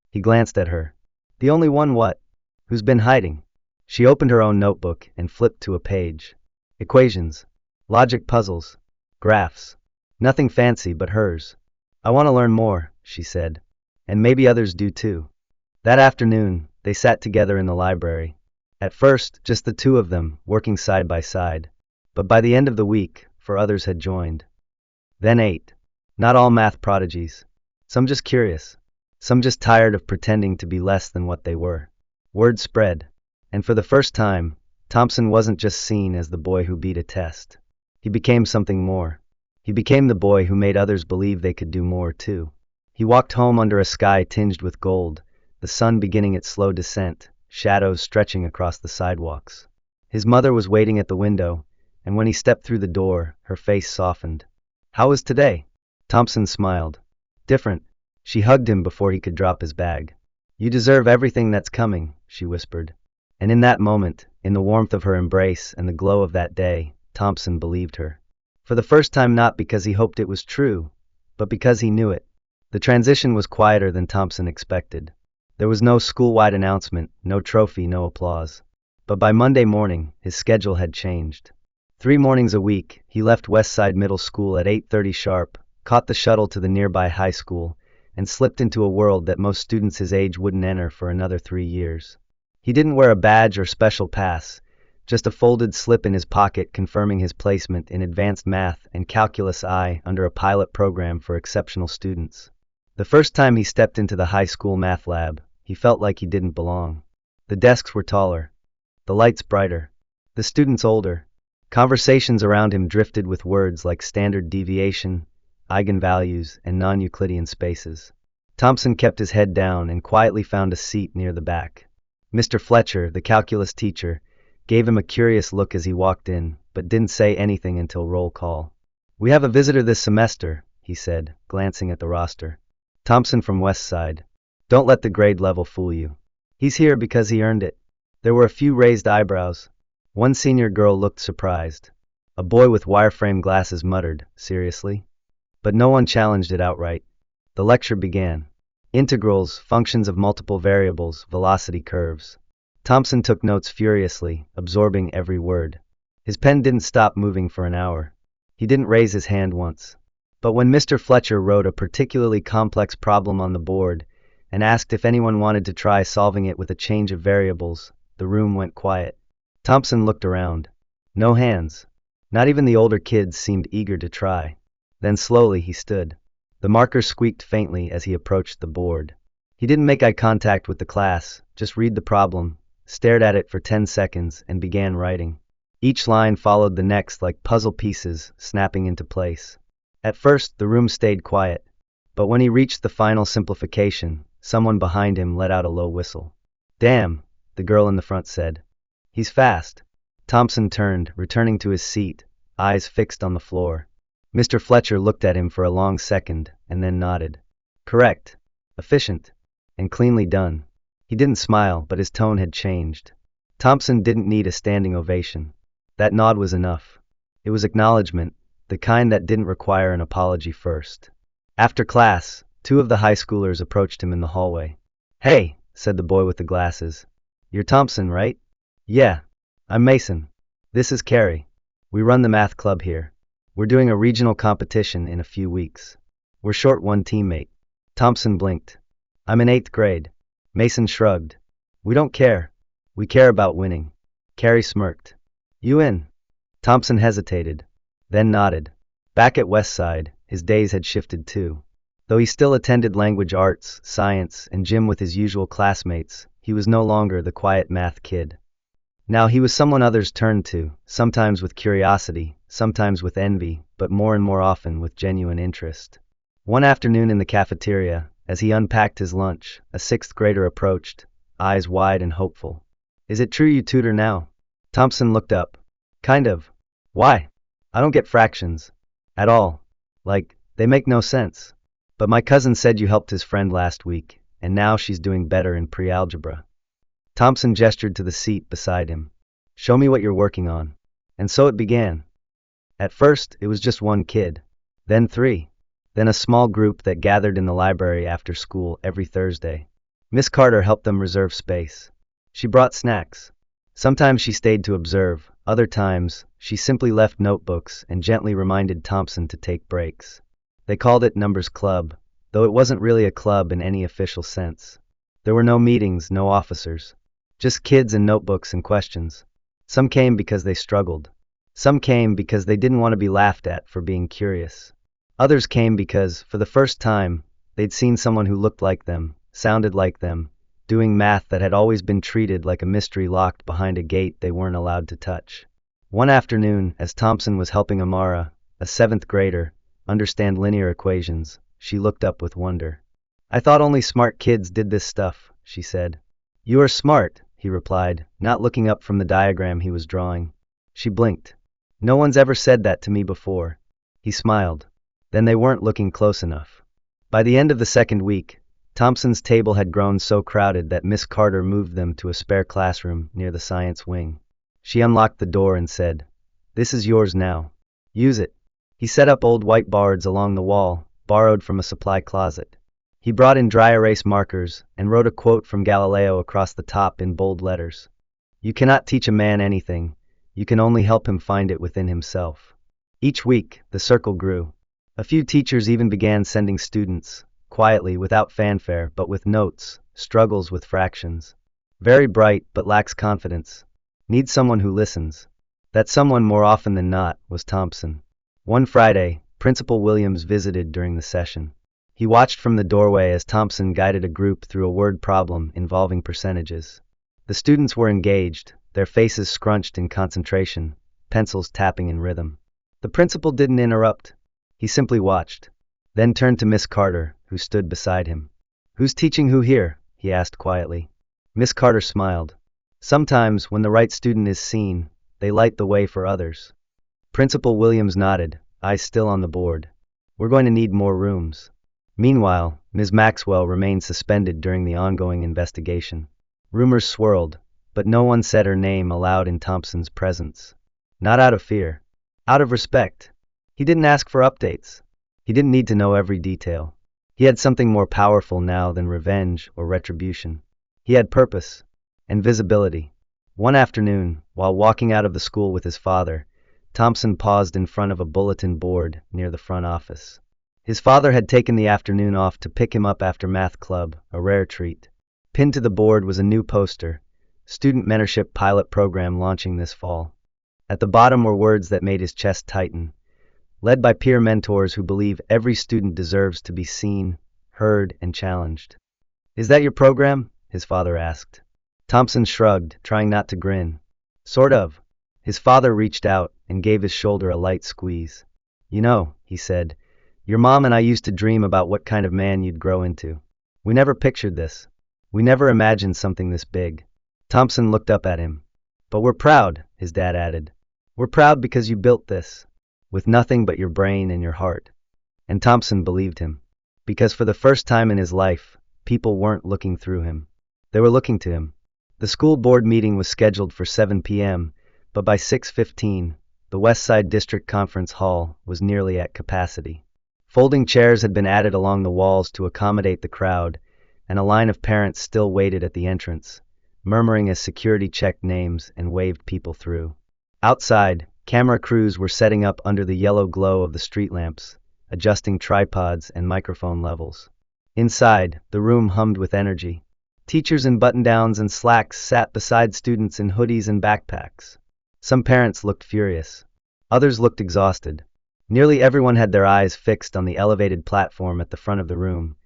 He glanced at her. The only one what? Who's been hiding? She opened her own notebook and flipped to a page. Equations. Logic puzzles. Graphs. Nothing fancy but hers. I want to learn more, she said. And maybe others do too. That afternoon, they sat together in the library. At first, just the two of them, working side by side. But by the end of the week, 4 others had joined. Then 8. Not all math prodigies. Some just curious. Some just tired of pretending to be less than what they were. Word spread. And for the first time, Thompson wasn't just seen as the boy who beat a test. He became something more. He became the boy who made others believe they could do more too. He walked home under a sky tinged with gold, the sun beginning its slow descent, shadows stretching across the sidewalks. His mother was waiting at the window, and when he stepped through the door, her face softened. How was today? Thompson smiled. Different. She hugged him before he could drop his bag. You deserve everything that's coming, she whispered. And in that moment, in the warmth of her embrace and the glow of that day, Thompson believed her. For the first time, not because he hoped it was true, but because he knew it. The transition was quieter than Thompson expected. There was no school-wide announcement, no trophy, no applause. But by Monday morning, his schedule had changed. 3 mornings a week, he left Westside Middle School at 8:30 sharp, caught the shuttle to the nearby high school, and slipped into a world that most students his age wouldn't enter for another 3 years. He didn't wear a badge or special pass, just a folded slip in his pocket confirming his placement in advanced math and calculus I under a pilot program for exceptional students. The first time he stepped into the high school math lab, he felt like he didn't belong. The desks were taller, the lights brighter, the students older. Conversations around him drifted with words like standard deviation, eigenvalues, and non-Euclidean spaces. Thompson kept his head down and quietly found a seat near the back. Mr. Fletcher, the calculus teacher, gave him a curious look as he walked in, but didn't say anything until roll call. We have a visitor this semester, he said, glancing at the roster. Thompson from West Side. Don't let the grade level fool you. He's here because he earned it. There were a few raised eyebrows. One senior girl looked surprised. A boy with wireframe glasses muttered, "Seriously?" But no one challenged it outright. The lecture began. Integrals, functions of multiple variables, velocity curves. Thompson took notes furiously, absorbing every word. His pen didn't stop moving for an hour. He didn't raise his hand once. But when Mr. Fletcher wrote a particularly complex problem on the board and asked if anyone wanted to try solving it with a change of variables, the room went quiet. Thompson looked around. No hands. Not even the older kids seemed eager to try. Then slowly he stood. The marker squeaked faintly as he approached the board. He didn't make eye contact with the class, just read the problem, stared at it for 10 seconds, and began writing. Each line followed the next like puzzle pieces snapping into place. At first, the room stayed quiet, but when he reached the final simplification, someone behind him let out a low whistle. "Damn," the girl in the front said. "He's fast." Thompson turned, returning to his seat, eyes fixed on the floor. Mr. Fletcher looked at him for a long second, and then nodded. "Correct. Efficient. And cleanly done." He didn't smile, but his tone had changed. Thompson didn't need a standing ovation. That nod was enough. It was acknowledgement, the kind that didn't require an apology first. After class, two of the high schoolers approached him in the hallway. "Hey," said the boy with the glasses. "You're Thompson, right?" "Yeah. I'm Mason. This is Carrie. We run the math club here. We're doing a regional competition in a few weeks. We're short one teammate." Thompson blinked. "I'm in 8th grade. Mason shrugged. "We don't care. We care about winning." Carrie smirked. "You in?" Thompson hesitated, then nodded. Back at Westside, his days had shifted too. Though he still attended language arts, science, and gym with his usual classmates, he was no longer the quiet math kid. Now he was someone others turned to, sometimes with curiosity, sometimes with envy, but more and more often with genuine interest. One afternoon in the cafeteria, as he unpacked his lunch, a 6th grader approached, eyes wide and hopeful. "Is it true you tutor now?" Thompson looked up. "Kind of. Why? I don't get fractions. At all. Like, they make no sense. But my cousin said you helped his friend last week, and now she's doing better in pre-algebra." Thompson gestured to the seat beside him. "Show me what you're working on." And so it began. At first, it was just one kid. Then 3. Then a small group that gathered in the library after school every Thursday. Miss Carter helped them reserve space. She brought snacks. Sometimes she stayed to observe, other times, she simply left notebooks and gently reminded Thompson to take breaks. They called it Numbers Club, though it wasn't really a club in any official sense. There were no meetings, no officers. Just kids and notebooks and questions. Some came because they struggled. Some came because they didn't want to be laughed at for being curious. Others came because, for the first time, they'd seen someone who looked like them, sounded like them, doing math that had always been treated like a mystery locked behind a gate they weren't allowed to touch. One afternoon, as Thompson was helping Amara, a 7th grader, understand linear equations, she looked up with wonder. "I thought only smart kids did this stuff," she said. "You are smart," he replied, not looking up from the diagram he was drawing. She blinked. "No one's ever said that to me before." He smiled. Then they weren't looking close enough. By the end of the 2nd week, Thompson's table had grown so crowded that Miss Carter moved them to a spare classroom near the science wing. She unlocked the door and said, "This is yours now. Use it." He set up old whiteboards along the wall, borrowed from a supply closet. He brought in dry erase markers and wrote a quote from Galileo across the top in bold letters. "You cannot teach a man anything. You can only help him find it within himself." Each week, the circle grew. A few teachers even began sending students, quietly, without fanfare, but with notes, struggles with fractions. Very bright, but lacks confidence. Needs someone who listens. That someone, more often than not, was Thompson. One Friday, Principal Williams visited during the session. He watched from the doorway as Thompson guided a group through a word problem involving percentages. The students were engaged, their faces scrunched in concentration, pencils tapping in rhythm. The principal didn't interrupt. He simply watched, then turned to Miss Carter, who stood beside him. "Who's teaching who here?" he asked quietly. Miss Carter smiled. "Sometimes, when the right student is seen, they light the way for others." Principal Williams nodded, eyes still on the board. "We're going to need more rooms." Meanwhile, Ms. Maxwell remained suspended during the ongoing investigation. Rumors swirled. but no one said her name aloud in Thompson's presence. Not out of fear. Out of respect. He didn't ask for updates. He didn't need to know every detail. He had something more powerful now than revenge or retribution. He had purpose and visibility. One afternoon, while walking out of the school with his father, Thompson paused in front of a bulletin board near the front office. His father had taken the afternoon off to pick him up after math club, a rare treat. Pinned to the board was a new poster, Student Mentorship Pilot Program launching this fall. At the bottom were words that made his chest tighten. Led by peer mentors who believe every student deserves to be seen, heard, and challenged. "Is that your program?" his father asked. Thompson shrugged, trying not to grin. "Sort of." His father reached out and gave his shoulder a light squeeze. "You know," he said, "your mom and I used to dream about what kind of man you'd grow into. We never pictured this. We never imagined something this big." Thompson looked up at him. "But we're proud," his dad added. "We're proud because you built this, with nothing but your brain and your heart." And Thompson believed him. Because for the first time in his life, people weren't looking through him. They were looking to him. The school board meeting was scheduled for 7 p.m., but by 6:15, the West Side District Conference Hall was nearly at capacity. Folding chairs had been added along the walls to accommodate the crowd, and a line of parents still waited at the entrance, murmuring as security checked names and waved people through. Outside, camera crews were setting up under the yellow glow of the street lamps, adjusting tripods and microphone levels. Inside, the room hummed with energy. Teachers in button-downs and slacks sat beside students in hoodies and backpacks. Some parents looked furious. Others looked exhausted. Nearly everyone had their eyes fixed on the elevated platform at the front of the room,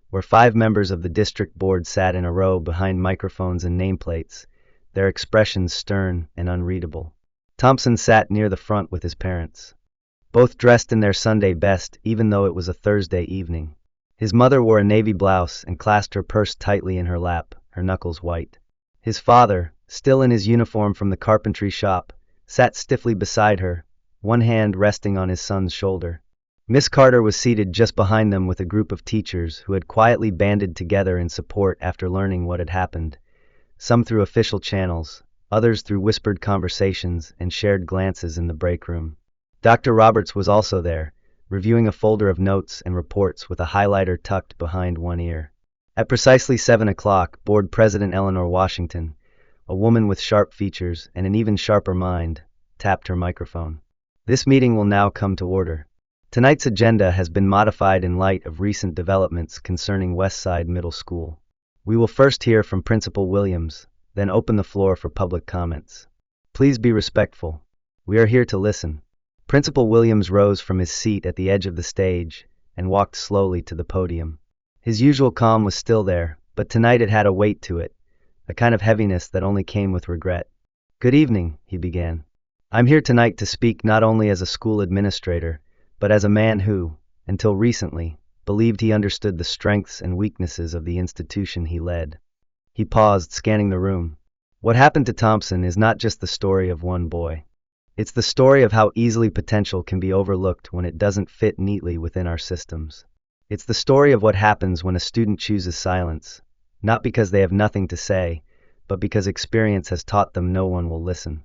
where 5 members of the district board sat in a row behind microphones and nameplates, their expressions stern and unreadable. Thompson sat near the front with his parents, both dressed in their Sunday best even though it was a Thursday evening. His mother wore a navy blouse and clasped her purse tightly in her lap, her knuckles white. His father, still in his uniform from the carpentry shop, sat stiffly beside her, one hand resting on his son's shoulder. Miss Carter was seated just behind them with a group of teachers who had quietly banded together in support after learning what had happened, some through official channels, others through whispered conversations and shared glances in the break room. Dr. Roberts was also there, reviewing a folder of notes and reports with a highlighter tucked behind one ear. At precisely 7 o'clock, Board President Eleanor Washington, a woman with sharp features and an even sharper mind, tapped her microphone. "This meeting will now come to order. Tonight's agenda has been modified in light of recent developments concerning Westside Middle School. We will first hear from Principal Williams, then open the floor for public comments. Please be respectful. We are here to listen." Principal Williams rose from his seat at the edge of the stage and walked slowly to the podium. His usual calm was still there, but tonight it had a weight to it, a kind of heaviness that only came with regret. "Good evening," he began. "I'm here tonight to speak not only as a school administrator, but as a man who, until recently, believed he understood the strengths and weaknesses of the institution he led." He paused, scanning the room. What happened to Thompson is not just the story of one boy. It's the story of how easily potential can be overlooked when it doesn't fit neatly within our systems. It's the story of what happens when a student chooses silence, not because they have nothing to say, but because experience has taught them no one will listen.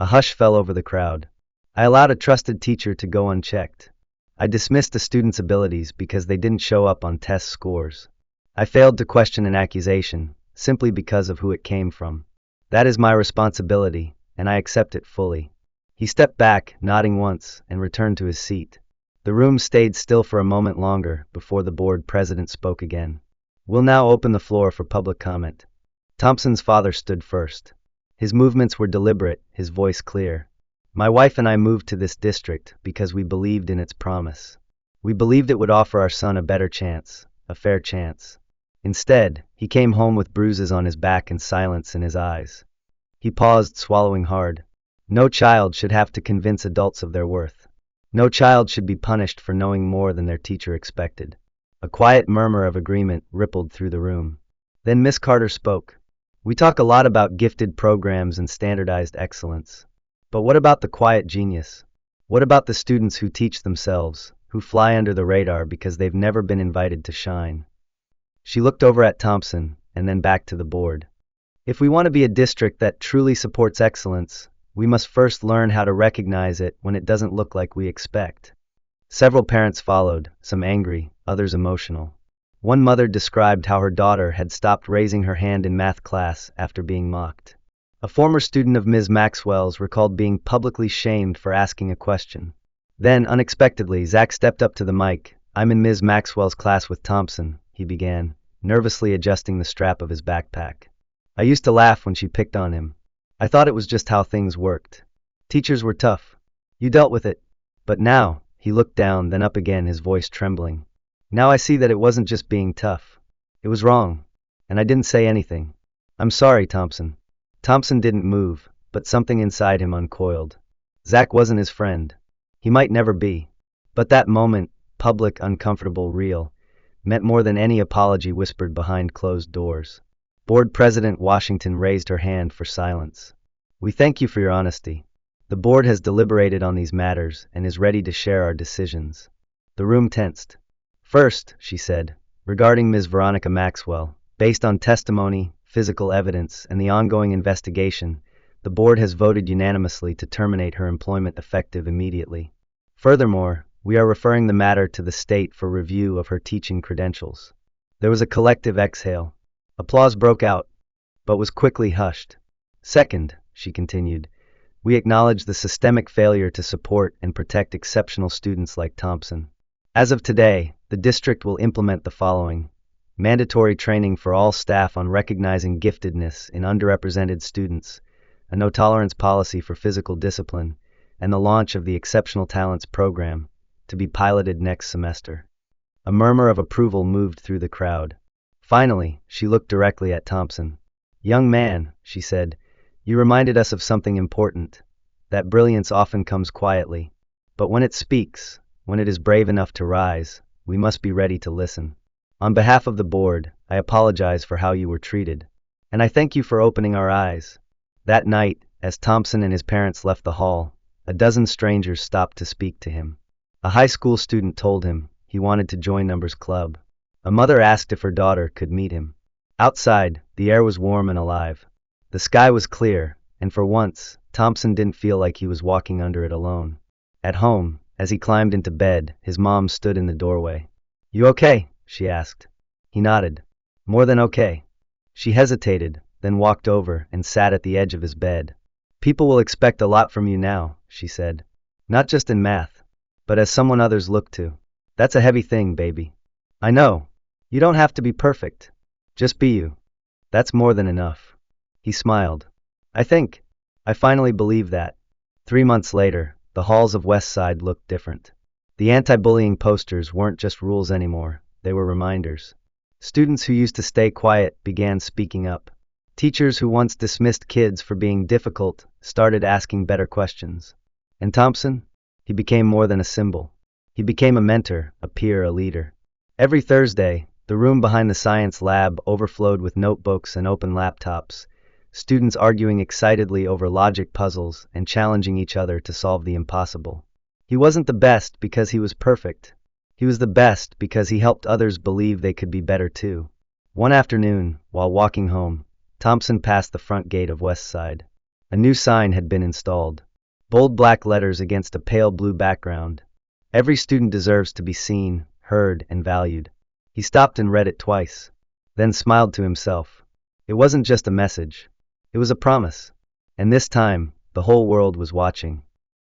A hush fell over the crowd. I allowed a trusted teacher to go unchecked. I dismissed a student's abilities because they didn't show up on test scores. I failed to question an accusation, simply because of who it came from. That is my responsibility, and I accept it fully. He stepped back, nodding once, and returned to his seat. The room stayed still for a moment longer before the board president spoke again. "We'll now open the floor for public comment." Thompson's father stood first. His movements were deliberate, his voice clear. "My wife and I moved to this district because we believed in its promise. We believed it would offer our son a better chance, a fair chance. Instead, he came home with bruises on his back and silence in his eyes." He paused, swallowing hard. No child should have to convince adults of their worth. No child should be punished for knowing more than their teacher expected. A quiet murmur of agreement rippled through the room. Then Miss Carter spoke. "We talk a lot about gifted programs and standardized excellence. But what about the quiet genius? What about the students who teach themselves, who fly under the radar because they've never been invited to shine?" She looked over at Thompson, and then back to the board. If we want to be a district that truly supports excellence, we must first learn how to recognize it when it doesn't look like we expect. Several parents followed, some angry, others emotional. One mother described how her daughter had stopped raising her hand in math class after being mocked. A former student of Ms. Maxwell's recalled being publicly shamed for asking a question. Then, unexpectedly, Zach stepped up to the mic. "I'm in Ms. Maxwell's class with Thompson," he began, nervously adjusting the strap of his backpack. "I used to laugh when she picked on him. I thought it was just how things worked. Teachers were tough. You dealt with it. But now," he looked down, then up again, his voice trembling. "Now I see that it wasn't just being tough. It was wrong. And I didn't say anything. I'm sorry, Thompson." Thompson didn't move, but something inside him uncoiled. Zach wasn't his friend. He might never be. But that moment, public, uncomfortable, real, meant more than any apology whispered behind closed doors. Board President Washington raised her hand for silence. "We thank you for your honesty. The board has deliberated on these matters and is ready to share our decisions." The room tensed. "First," she said, "regarding Ms. Veronica Maxwell, based on testimony, physical evidence, and the ongoing investigation, the board has voted unanimously to terminate her employment effective immediately. Furthermore, we are referring the matter to the state for review of her teaching credentials." There was a collective exhale. Applause broke out, but was quickly hushed. "Second," she continued, "we acknowledge the systemic failure to support and protect exceptional students like Thompson. As of today, the district will implement the following: mandatory training for all staff on recognizing giftedness in underrepresented students, a no-tolerance policy for physical discipline, and the launch of the Exceptional Talents Program, to be piloted next semester." A murmur of approval moved through the crowd. Finally, she looked directly at Thompson. "Young man," she said, "you reminded us of something important. That brilliance often comes quietly. But when it speaks, when it is brave enough to rise, we must be ready to listen. On behalf of the board, I apologize for how you were treated. And I thank you for opening our eyes." That night, as Thompson and his parents left the hall, a dozen strangers stopped to speak to him. A high school student told him he wanted to join Numbers Club. A mother asked if her daughter could meet him. Outside, the air was warm and alive. The sky was clear, and for once, Thompson didn't feel like he was walking under it alone. At home, as he climbed into bed, his mom stood in the doorway. "You okay?" she asked. He nodded. "More than okay." She hesitated, then walked over and sat at the edge of his bed. "People will expect a lot from you now," she said. "Not just in math, but as someone others look to. That's a heavy thing, baby." "I know. You don't have to be perfect. Just be you. That's more than enough." He smiled. I finally believe that." 3 months later, the halls of West Side looked different. The anti-bullying posters weren't just rules anymore, they were reminders. Students who used to stay quiet began speaking up. Teachers who once dismissed kids for being difficult started asking better questions. And Thompson? He became more than a symbol. He became a mentor, a peer, a leader. Every Thursday, the room behind the science lab overflowed with notebooks and open laptops, students arguing excitedly over logic puzzles and challenging each other to solve the impossible. He wasn't the best because he was perfect. He was the best because he helped others believe they could be better too. One afternoon, while walking home, Thompson passed the front gate of West Side. A new sign had been installed. Bold black letters against a pale blue background. "Every student deserves to be seen, heard, and valued." He stopped and read it twice, then smiled to himself. It wasn't just a message. It was a promise. And this time, the whole world was watching.